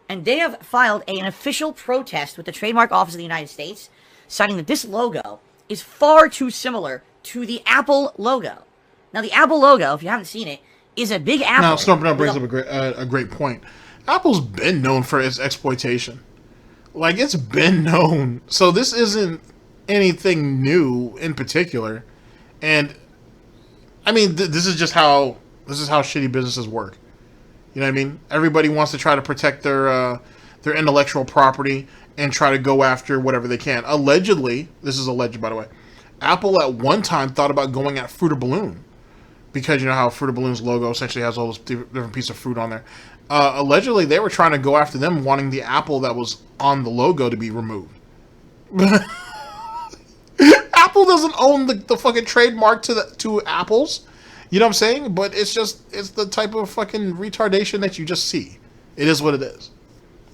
and they have filed an official protest with the Trademark Office of the United States, citing that this logo is far too similar to the Apple logo. Now, the Apple logo, if you haven't seen it, is a big apple. Now, SnortBucks brings up a great point. Apple's been known for its exploitation. Like, it's been known. So this isn't anything new in particular. And, I mean, this is just how shitty businesses work. You know what I mean? Everybody wants to try to protect their intellectual property and try to go after whatever they can. Allegedly, this is alleged, by the way, Apple at one time thought about going at Fruit or Balloon. Because you know how Fruit or Balloon's logo essentially has all those different pieces of fruit on there. Allegedly, they were trying to go after them, wanting the apple that was on the logo to be removed. Apple doesn't own the fucking trademark to apples. You know what I'm saying? But it's the type of fucking retardation that you just see. It is what it is.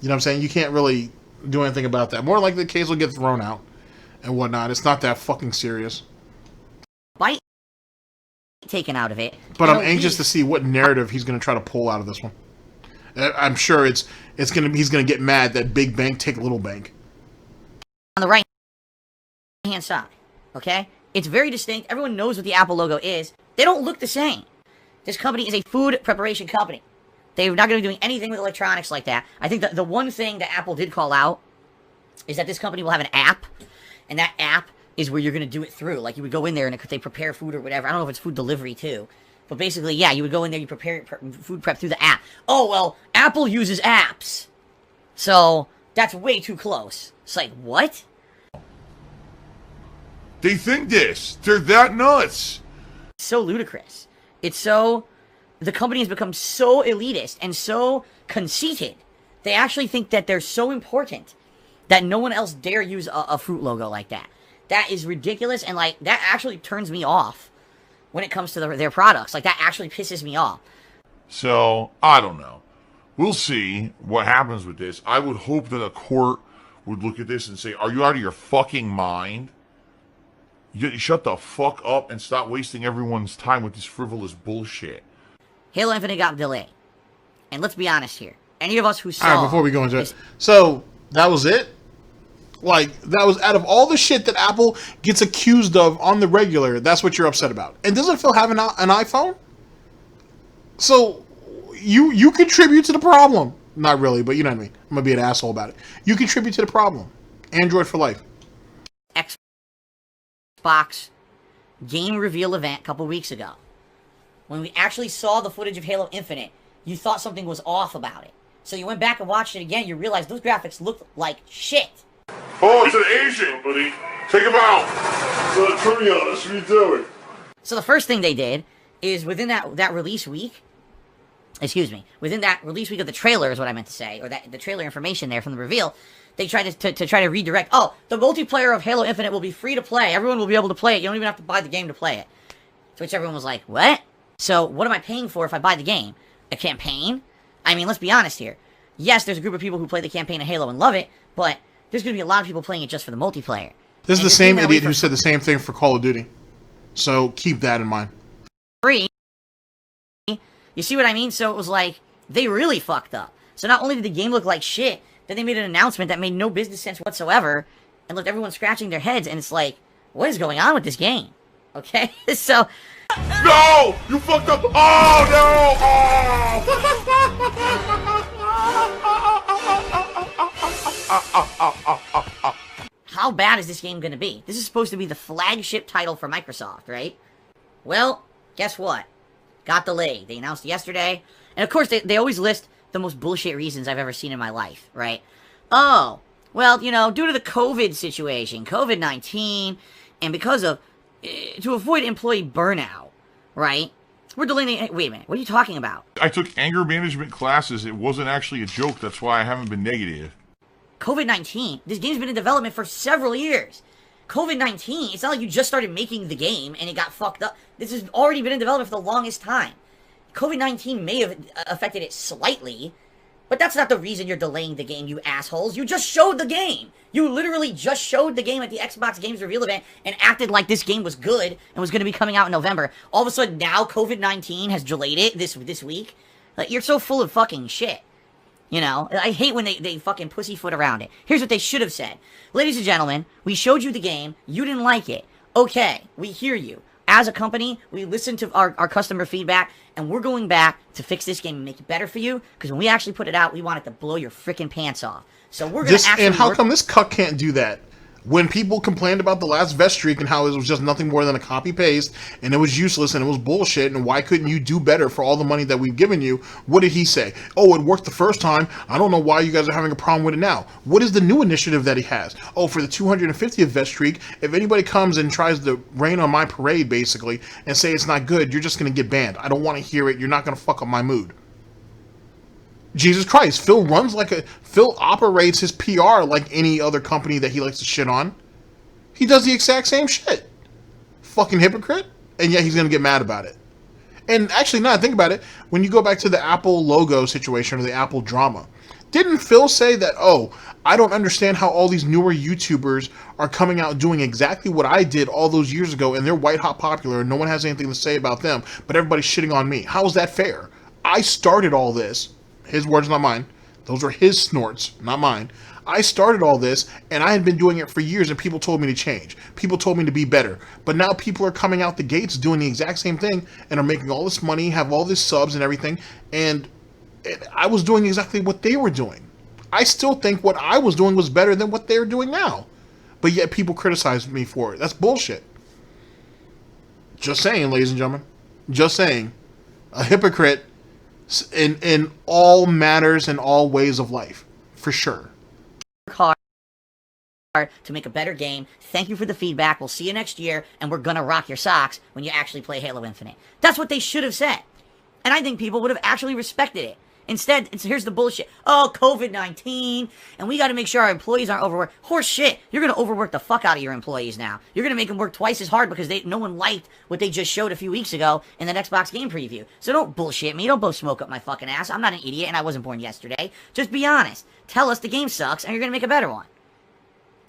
You know what I'm saying? You can't really do anything about that. More likely the case will get thrown out and whatnot. It's not that fucking serious. Bite taken out of it. But I'm anxious to see what narrative he's going to try to pull out of this one. I'm sure he's going to get mad that big bank take little bank. On the right hand side, okay? It's very distinct. Everyone knows what the Apple logo is. They don't look the same. This company is a food preparation company. They're not going to be doing anything with electronics like that. I think that the one thing that Apple did call out is that this company will have an app, and that app is where you're going to do it through. Like, you would go in there and they prepare food or whatever. I don't know if it's food delivery, too. But basically, yeah, you would go in there, you prepare food prep through the app. Oh, well, Apple uses apps. So, that's way too close. It's like, what? They think this. They're that nuts. It's so ludicrous. It's so... The company has become so elitist and so conceited. They actually think that they're so important that no one else dare use a fruit logo like that. That is ridiculous, and, like, that actually turns me off when it comes to their products. Like, that actually pisses me off. So, I don't know. We'll see what happens with this. I would hope that a court would look at this and say, are you out of your fucking mind? You shut the fuck up and stop wasting everyone's time with this frivolous bullshit. Halo Infinite got delayed. And let's be honest here. Any of us who saw... Alright, before we go into it. So, that was it? Like, that was out of all the shit that Apple gets accused of on the regular, that's what you're upset about. And doesn't Phil have an iPhone? So, you contribute to the problem. Not really, but you know what I mean. I'm going to be an asshole about it. You contribute to the problem. Android for life. Xbox game reveal event a couple weeks ago. When we actually saw the footage of Halo Infinite, you thought something was off about it. So you went back and watched it again, you realized those graphics looked like shit. Oh, it's an Asian, buddy. Take him out. So, turn me on. That's what you doing. So the first thing they did is within that release week, within that release week of the trailer is what I meant to say, or the trailer information there from the reveal, they tried to try to redirect, oh, the multiplayer of Halo Infinite will be free to play. Everyone will be able to play it. You don't even have to buy the game to play it. To which everyone was like, what? So what am I paying for if I buy the game? A campaign? I mean, let's be honest here. Yes, there's a group of people who play the campaign of Halo and love it, but there's going to be a lot of people playing it just for the multiplayer. This is the same idiot who said the same thing for Call of Duty. So keep that in mind. Free. You see what I mean? So it was like, they really fucked up. So not only did the game look like shit, then they made an announcement that made no business sense whatsoever, and left everyone scratching their heads, and it's like, what is going on with this game? Okay? So... No! You fucked up! Oh, no! Oh! How bad is this game going to be? This is supposed to be the flagship title for Microsoft, right? Well, guess what? Got delayed. They announced yesterday. And of course, they always list the most bullshit reasons I've ever seen in my life, right? Oh, well, you know, due to the COVID situation, COVID-19, and because of... to avoid employee burnout, right? We're delaying... Wait a minute, what are you talking about? I took anger management classes. It wasn't actually a joke. That's why I haven't been negative. COVID-19, this game's been in development for several years. COVID-19, it's not like you just started making the game and it got fucked up. This has already been in development for the longest time. COVID-19 may have affected it slightly, But that's not the reason you're delaying the game, you assholes. You just showed the game. You literally just showed the game at the Xbox Games Reveal event and acted like this game was good and was going to be coming out in November. All of a sudden, now COVID-19 has delayed it this week. Like, you're so full of fucking shit. You know, I hate when they fucking pussyfoot around it. Here's what they should have said. Ladies and gentlemen, we showed you the game. You didn't like it. Okay, we hear you. As a company, we listen to our customer feedback, and we're going back to fix this game and make it better for you, because when we actually put it out, we want it to blow your freaking pants off. So we're going to actually... And how come this cuck can't do that? When people complained about the last vest streak and how it was just nothing more than a copy-paste, and it was useless and it was bullshit, and why couldn't you do better for all the money that we've given you? What did he say? Oh, it worked the first time. I don't know why you guys are having a problem with it now. What is the new initiative that he has? Oh, for the 250th vest streak, if anybody comes and tries to rain on my parade, basically, and say it's not good, you're just going to get banned. I don't want to hear it. You're not going to fuck up my mood. Jesus Christ, Phil operates his PR like any other company that he likes to shit on. He does the exact same shit. Fucking hypocrite. And yet he's going to get mad about it. And actually, now I think about it, when you go back to the Apple logo situation or the Apple drama, didn't Phil say that, oh, I don't understand how all these newer YouTubers are coming out doing exactly what I did all those years ago, and they're white hot popular and no one has anything to say about them, but everybody's shitting on me. How is that fair? I started all this. His words, not mine. Those are his snorts, not mine. I started all this, and I had been doing it for years, and people told me to change. People told me to be better. But now people are coming out the gates doing the exact same thing, and are making all this money, have all this subs and everything, and I was doing exactly what they were doing. I still think what I was doing was better than what they're doing now. But yet people criticize me for it. That's bullshit. Just saying, ladies and gentlemen. Just saying. A hypocrite in all matters and all ways of life, for sure. Hard to make a better game. Thank you for the feedback. We'll see you next year, and we're gonna rock your socks when you actually play Halo Infinite. That's what they should have said, and I think people would have actually respected it. Instead, here's the bullshit. Oh, COVID-19, and we got to make sure our employees aren't overworked. Horse shit. You're going to overwork the fuck out of your employees now. You're going to make them work twice as hard because no one liked what they just showed a few weeks ago in the Xbox game preview. So don't bullshit me. Don't blow smoke up my fucking ass. I'm not an idiot, and I wasn't born yesterday. Just be honest. Tell us the game sucks, and you're going to make a better one.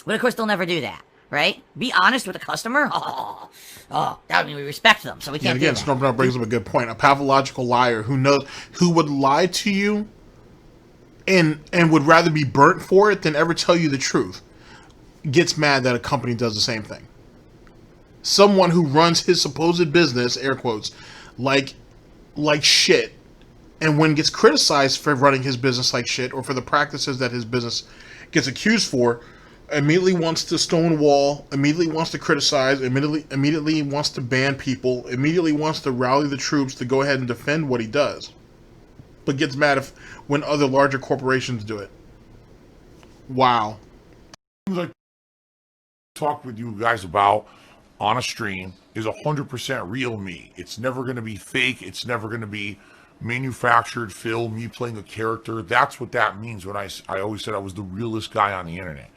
But of course, they'll never do that. Right? Be honest with the customer. Oh, that would mean we respect them. So we can't. And again, SnortBucks brings up a good point. A pathological liar who would lie to you, and would rather be burnt for it than ever tell you the truth, gets mad that a company does the same thing. Someone who runs his supposed business, air quotes, like shit, and when gets criticized for running his business like shit or for the practices that his business gets accused for, immediately wants to stonewall, immediately wants to criticize, immediately wants to ban people, immediately wants to rally the troops to go ahead and defend what he does, but gets mad when other larger corporations do it. Wow. I talked with you guys about on a stream is 100% real me. It's never going to be fake. It's never going to be manufactured film, me playing a character. That's what that means when I always said I was the realest guy on the internet.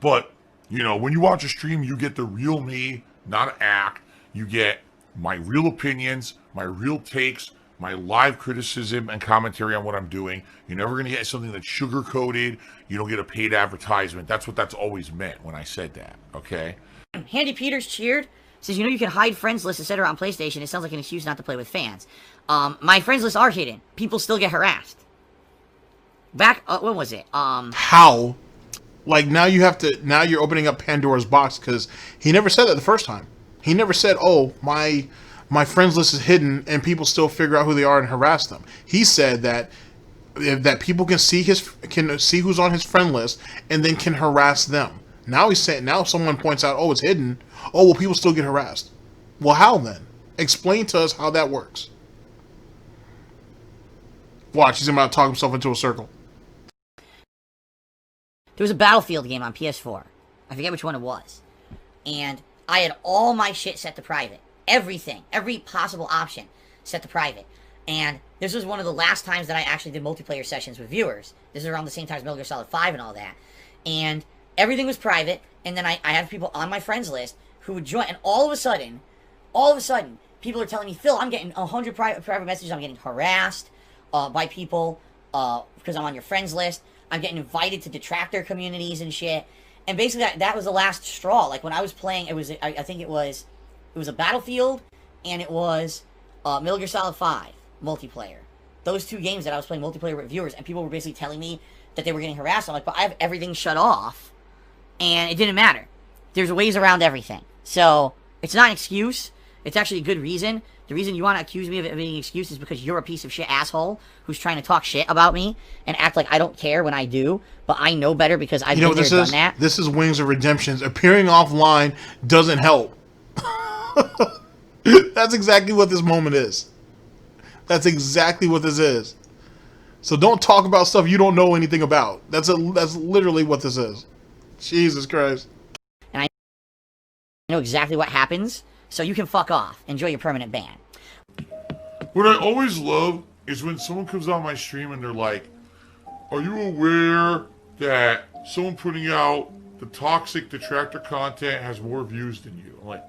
But, you know, when you watch a stream, you get the real me, not an act. You get my real opinions, my real takes, my live criticism and commentary on what I'm doing. You're never going to get something that's sugar-coated. You don't get a paid advertisement. That's what that's always meant when I said that, okay? Handy Peters cheered. Says, you know you can hide friends lists, etc. on PlayStation. It sounds like an excuse not to play with fans. My friends lists are hidden. People still get harassed. Back, what was it? How? Like, now you're opening up Pandora's box, because he never said that the first time. He never said, oh, my friends list is hidden and people still figure out who they are and harass them. He said that people can see who's on his friend list and then can harass them. Now he's saying, now someone points out, oh, it's hidden. Oh, well, people still get harassed. Well, how then? Explain to us how that works. Watch, he's about to talk himself into a circle. There was a Battlefield game on PS4. I forget which one it was. And I had all my shit set to private. Everything. Every possible option set to private. And this was one of the last times that I actually did multiplayer sessions with viewers. This is around the same time as Metal Gear Solid 5 and all that. And everything was private. And then I had people on my friends list who would join. And all of a sudden, people are telling me, Phil, I'm getting 100 private messages. I'm getting harassed by people. because I'm on your friends list. I'm getting invited to detractor communities and shit. And basically, that was the last straw. Like, when I was playing, it was, I think it was a Battlefield, and it was Metal Gear Solid 5 multiplayer. Those 2 games that I was playing multiplayer with viewers, and people were basically telling me that they were getting harassed. I'm like, but I have everything shut off, and it didn't matter. There's ways around everything. So, it's not an excuse. It's actually a good reason. The reason you want to accuse me of it being an excuse is because you're a piece of shit asshole who's trying to talk shit about me and act like I don't care when I do, but I know better because I've been there, done that. This is Wings of Redemptions. Appearing offline doesn't help. That's exactly what this moment is. That's exactly what this is. So don't talk about stuff you don't know anything about. That's literally what this is. Jesus Christ. And I know exactly what happens, so you can fuck off. Enjoy your permanent ban. What I always love is when someone comes on my stream and they're like, are you aware that someone putting out the toxic detractor content has more views than you? I'm like,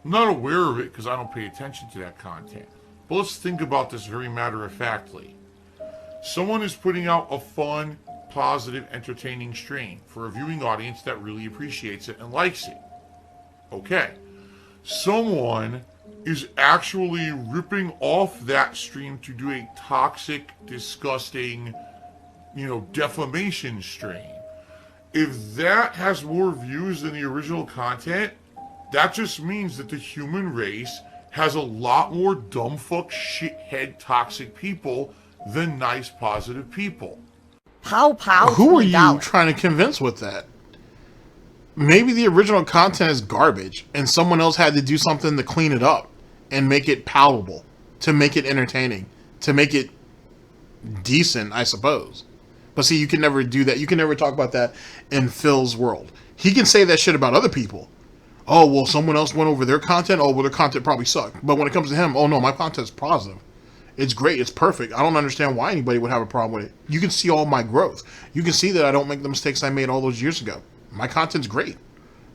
I'm not aware of it because I don't pay attention to that content. But let's think about this very matter-of-factly. Someone is putting out a fun, positive, entertaining stream for a viewing audience that really appreciates it and likes it. Okay. Someone is actually ripping off that stream to do a toxic, disgusting, defamation stream. If that has more views than the original content, that just means that the human race has a lot more dumbfuck, shithead, toxic people than nice, positive people. Pow. Who are you trying to convince with that? Maybe the original content is garbage, and someone else had to do something to clean it up and make it palatable, to make it entertaining, to make it decent, I suppose. But see, you can never do that. You can never talk about that in Phil's world. He can say that shit about other people. Oh, well, someone else went over their content. Oh, well, their content probably sucked. But when it comes to him, oh, no, my content's positive. It's great. It's perfect. I don't understand why anybody would have a problem with it. You can see all my growth. You can see that I don't make the mistakes I made all those years ago. My content's great.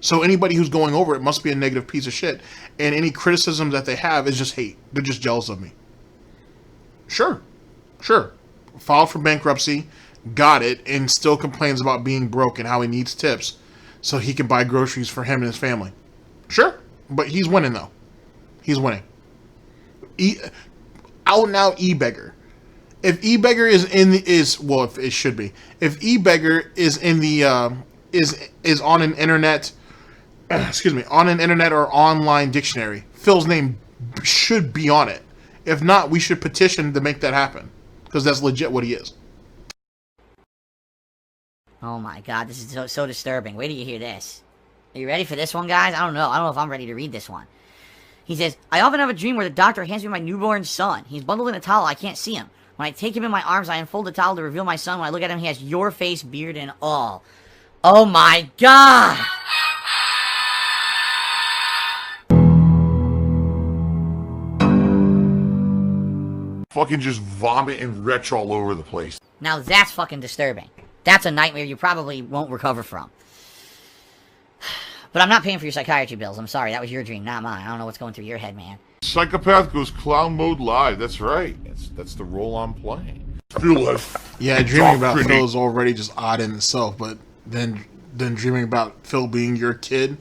So anybody who's going over it must be a negative piece of shit. And any criticism that they have is just hate. They're just jealous of me. Sure. Filed for bankruptcy, got it, and still complains about being broke and how he needs tips so he can buy groceries for him and his family. Sure. But he's winning, though. He's winning. Out and out e-beggar. If e-beggar is if it should be. If e-beggar is in the is on an internet on an internet or online dictionary, Phil's name should be on it. If not, we should petition to make that happen, because that's legit what he is. Oh my god, this is so disturbing. Wait till you hear this. Are you ready for this one, guys? I don't know if I'm ready to read this one. He says, I often have a dream where the doctor hands me my newborn son. He's bundled in a towel. I can't see him. When I take him in my arms, I unfold the towel to reveal my son. When I look at him, he has your face, beard, and all. Oh my god! Fucking just vomit and retch all over the place. Now that's fucking disturbing. That's a nightmare you probably won't recover from. But I'm not paying for your psychiatry bills. I'm sorry, that was your dream, not mine. I don't know what's going through your head, man. Psychopath goes clown mode live. That's right. That's the role I'm playing. Yeah, dreaming about Phil is already just odd in itself, but then dreaming about Phil being your kid,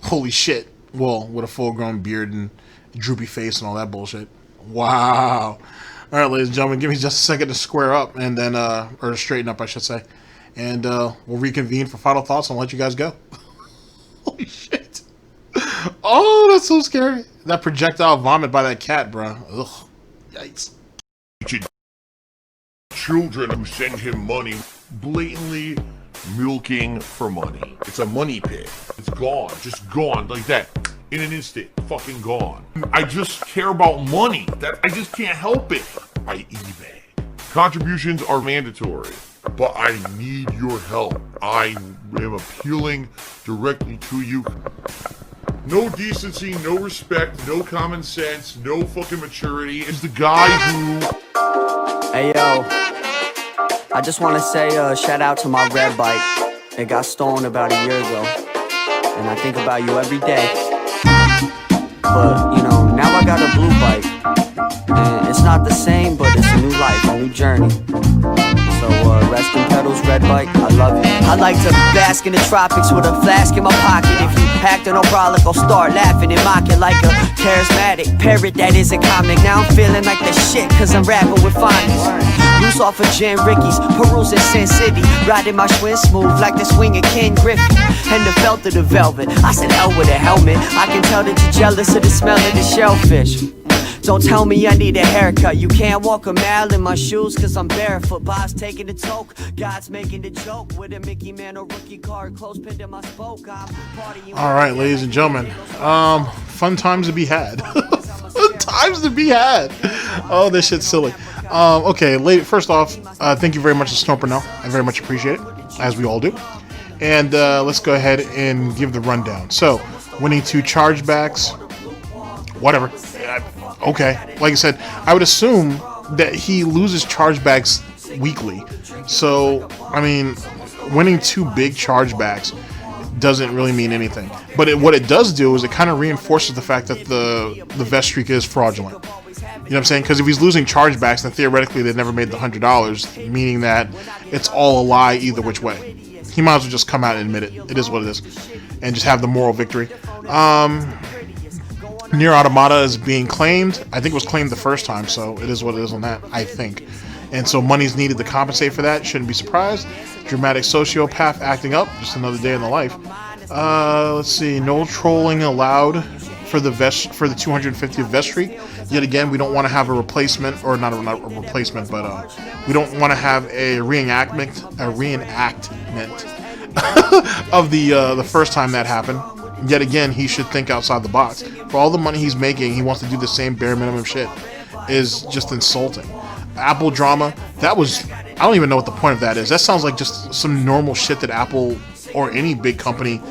holy shit. Well, with a full-grown beard and droopy face and all that bullshit. Wow. All right, ladies and gentlemen, give me just a second to square up and then, or straighten up, I should say. And we'll reconvene for final thoughts and let you guys go. Holy shit. Oh, that's so scary. That projectile vomit by that cat, bro. Ugh. Yikes. Children who send him money, blatantly milking for money. It's a money pit. It's gone. Just gone like that. In an instant. Fucking gone. I just care about money. I just can't help it. I eBay. Contributions are mandatory, but I need your help. I am appealing directly to you. No decency, no respect, no common sense, no fucking maturity. It's the guy who... Hey yo, I just want to say shout out to my red bike. It got stolen about a year ago, and I think about you every day. But, you know, now I got a blue bike, and it's not not the same, but it's a new life, a new journey. So rest in pedals, red bike, I love you. I like to bask in the tropics with a flask in my pocket. If you acting no brolic, I'll start laughing and mocking like a charismatic parrot that is a comic. Now I'm feeling like the shit, cause I'm rapping with finest. Loose off of Jen Ricky's, perusing Sin City, riding my Schwinn smooth like the swing of Ken Griffey. And the felt of the velvet, I said hell with a helmet. I can tell that you're jealous of the smell of the shellfish. Don't tell me I need a haircut. You can't walk a mile in my shoes cause I'm barefoot. Boss taking the toke, God's making the joke. With a Mickey Mantle rookie card, close pinned in my spoke. Alright, ladies and gentlemen. Fun times to be had. Fun times to be had. Oh, this shit's silly. Okay, first off, thank you very much to Burnell. I very much appreciate it, as we all do. And let's go ahead and give the rundown. So, winning 2 chargebacks. Whatever. Okay. Like I said, I would assume that he loses chargebacks weekly. So, I mean, winning 2 big chargebacks doesn't really mean anything. But what it does do is it kind of reinforces the fact that the vest streak is fraudulent. You know what I'm saying? Because if he's losing chargebacks, then theoretically they never made the $100, meaning that it's all a lie either which way. He might as well just come out and admit it. It is what it is. And just have the moral victory. N-automata is being claimed. I think it was claimed the first time, so it is what it is on that, I think. And so money's needed to compensate for that. Shouldn't be surprised. Dramatic sociopath acting up. Just another day in the life. Let's see. No trolling allowed for the 250th vest streak. Yet again, we don't want to have a replacement, or not a replacement, but we don't want to have a reenactment of the first time that happened. Yet again, he should think outside the box. For all the money he's making, he wants to do the same bare minimum shit. Is just insulting. Apple drama, that was, I don't even know what the point of that is. That sounds like just some normal shit that Apple or any big company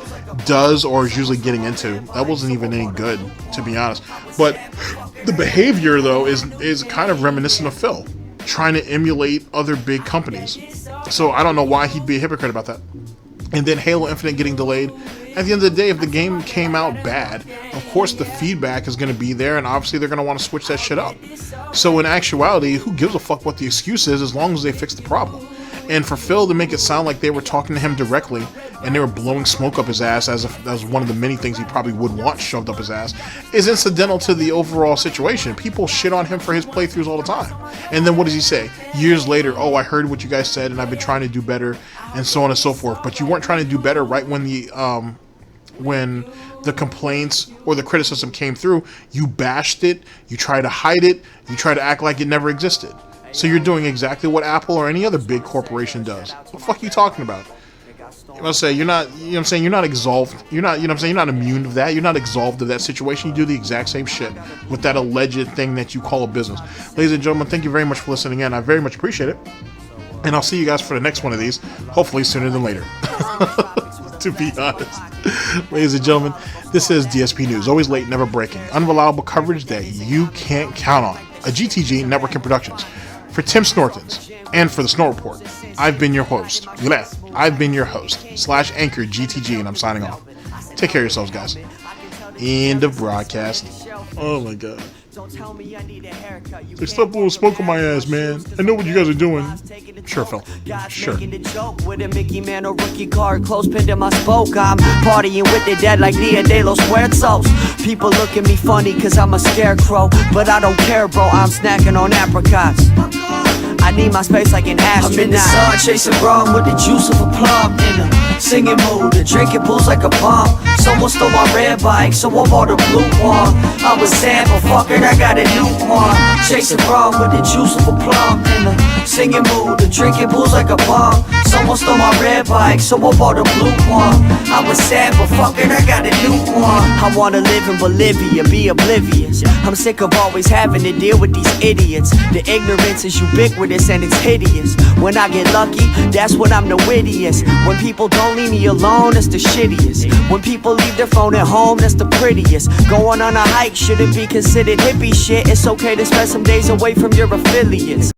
does or is usually getting into. That wasn't even any good, to be honest. But the behavior, though, is kind of reminiscent of Phil, trying to emulate other big companies. So I don't know why he'd be a hypocrite about that. And then Halo Infinite getting delayed. At the end of the day, if the game came out bad, of course the feedback is going to be there, and obviously they're going to want to switch that shit up. So in actuality, who gives a fuck what the excuse is as long as they fix the problem? And for Phil to make it sound like they were talking to him directly and they were blowing smoke up his ass as if that was one of the many things he probably would want shoved up his ass is incidental to the overall situation. People shit on him for his playthroughs all the time. And then what does he say? Years later, oh, I heard what you guys said and I've been trying to do better and so on and so forth. But you weren't trying to do better right when the complaints or the criticism came through. You bashed it, you tried to hide it, you tried to act like it never existed. So you're doing exactly what Apple or any other big corporation does. What the fuck are you talking about? You know, say you're not, you know what I'm saying, you're not absolved. You're not, you know what I'm saying, you're not immune to that. You're not absolved of that situation. You do the exact same shit with that alleged thing that you call a business. Ladies and gentlemen, thank you very much for listening in. I very much appreciate it. And I'll see you guys for the next one of these, hopefully sooner than later. To be honest. Ladies and gentlemen, this is DSP News. Always late, never breaking. Unreliable coverage that you can't count on. A GTG Networking Productions. For Tim Snortons and for the Snort Report, I've been your host. I've been your host / anchor GTG, and I'm signing off. Take care of yourselves, guys. End of broadcast. Oh my god. They stop blowing smoke on my ass, man. I know what you guys are doing. Sure, Phil. Sure. With a Mickey Mantle rookie card, close pinned in my spoke. I'm partying with the dead like Dia de los Muertos. People look at me funny cause I'm a scarecrow, but I don't care, bro. I'm snacking on apricots. I need my space like an astronaut. I'm in the sun chasing rum with the juice of a plum. In a singing mood, the drinking booze like a pump. Someone stole my red bike, so I bought a blue one. I was sad, but fuck it, I got a new one. Chasing rum with the juice of a plum. In a singing mood, the drinking booze like a pump. Someone stole my red bike, so I bought a blue one. I was sad, but fuck it, I got a new one. I wanna live in Bolivia, be oblivious. I'm sick of always having to deal with these idiots. The ignorance is ubiquitous and it's hideous. When I get lucky, that's when I'm the wittiest. When people don't leave me alone, that's the shittiest. When people leave their phone at home, that's the prettiest. Going on a hike shouldn't be considered hippie shit. It's okay to spend some days away from your affiliates.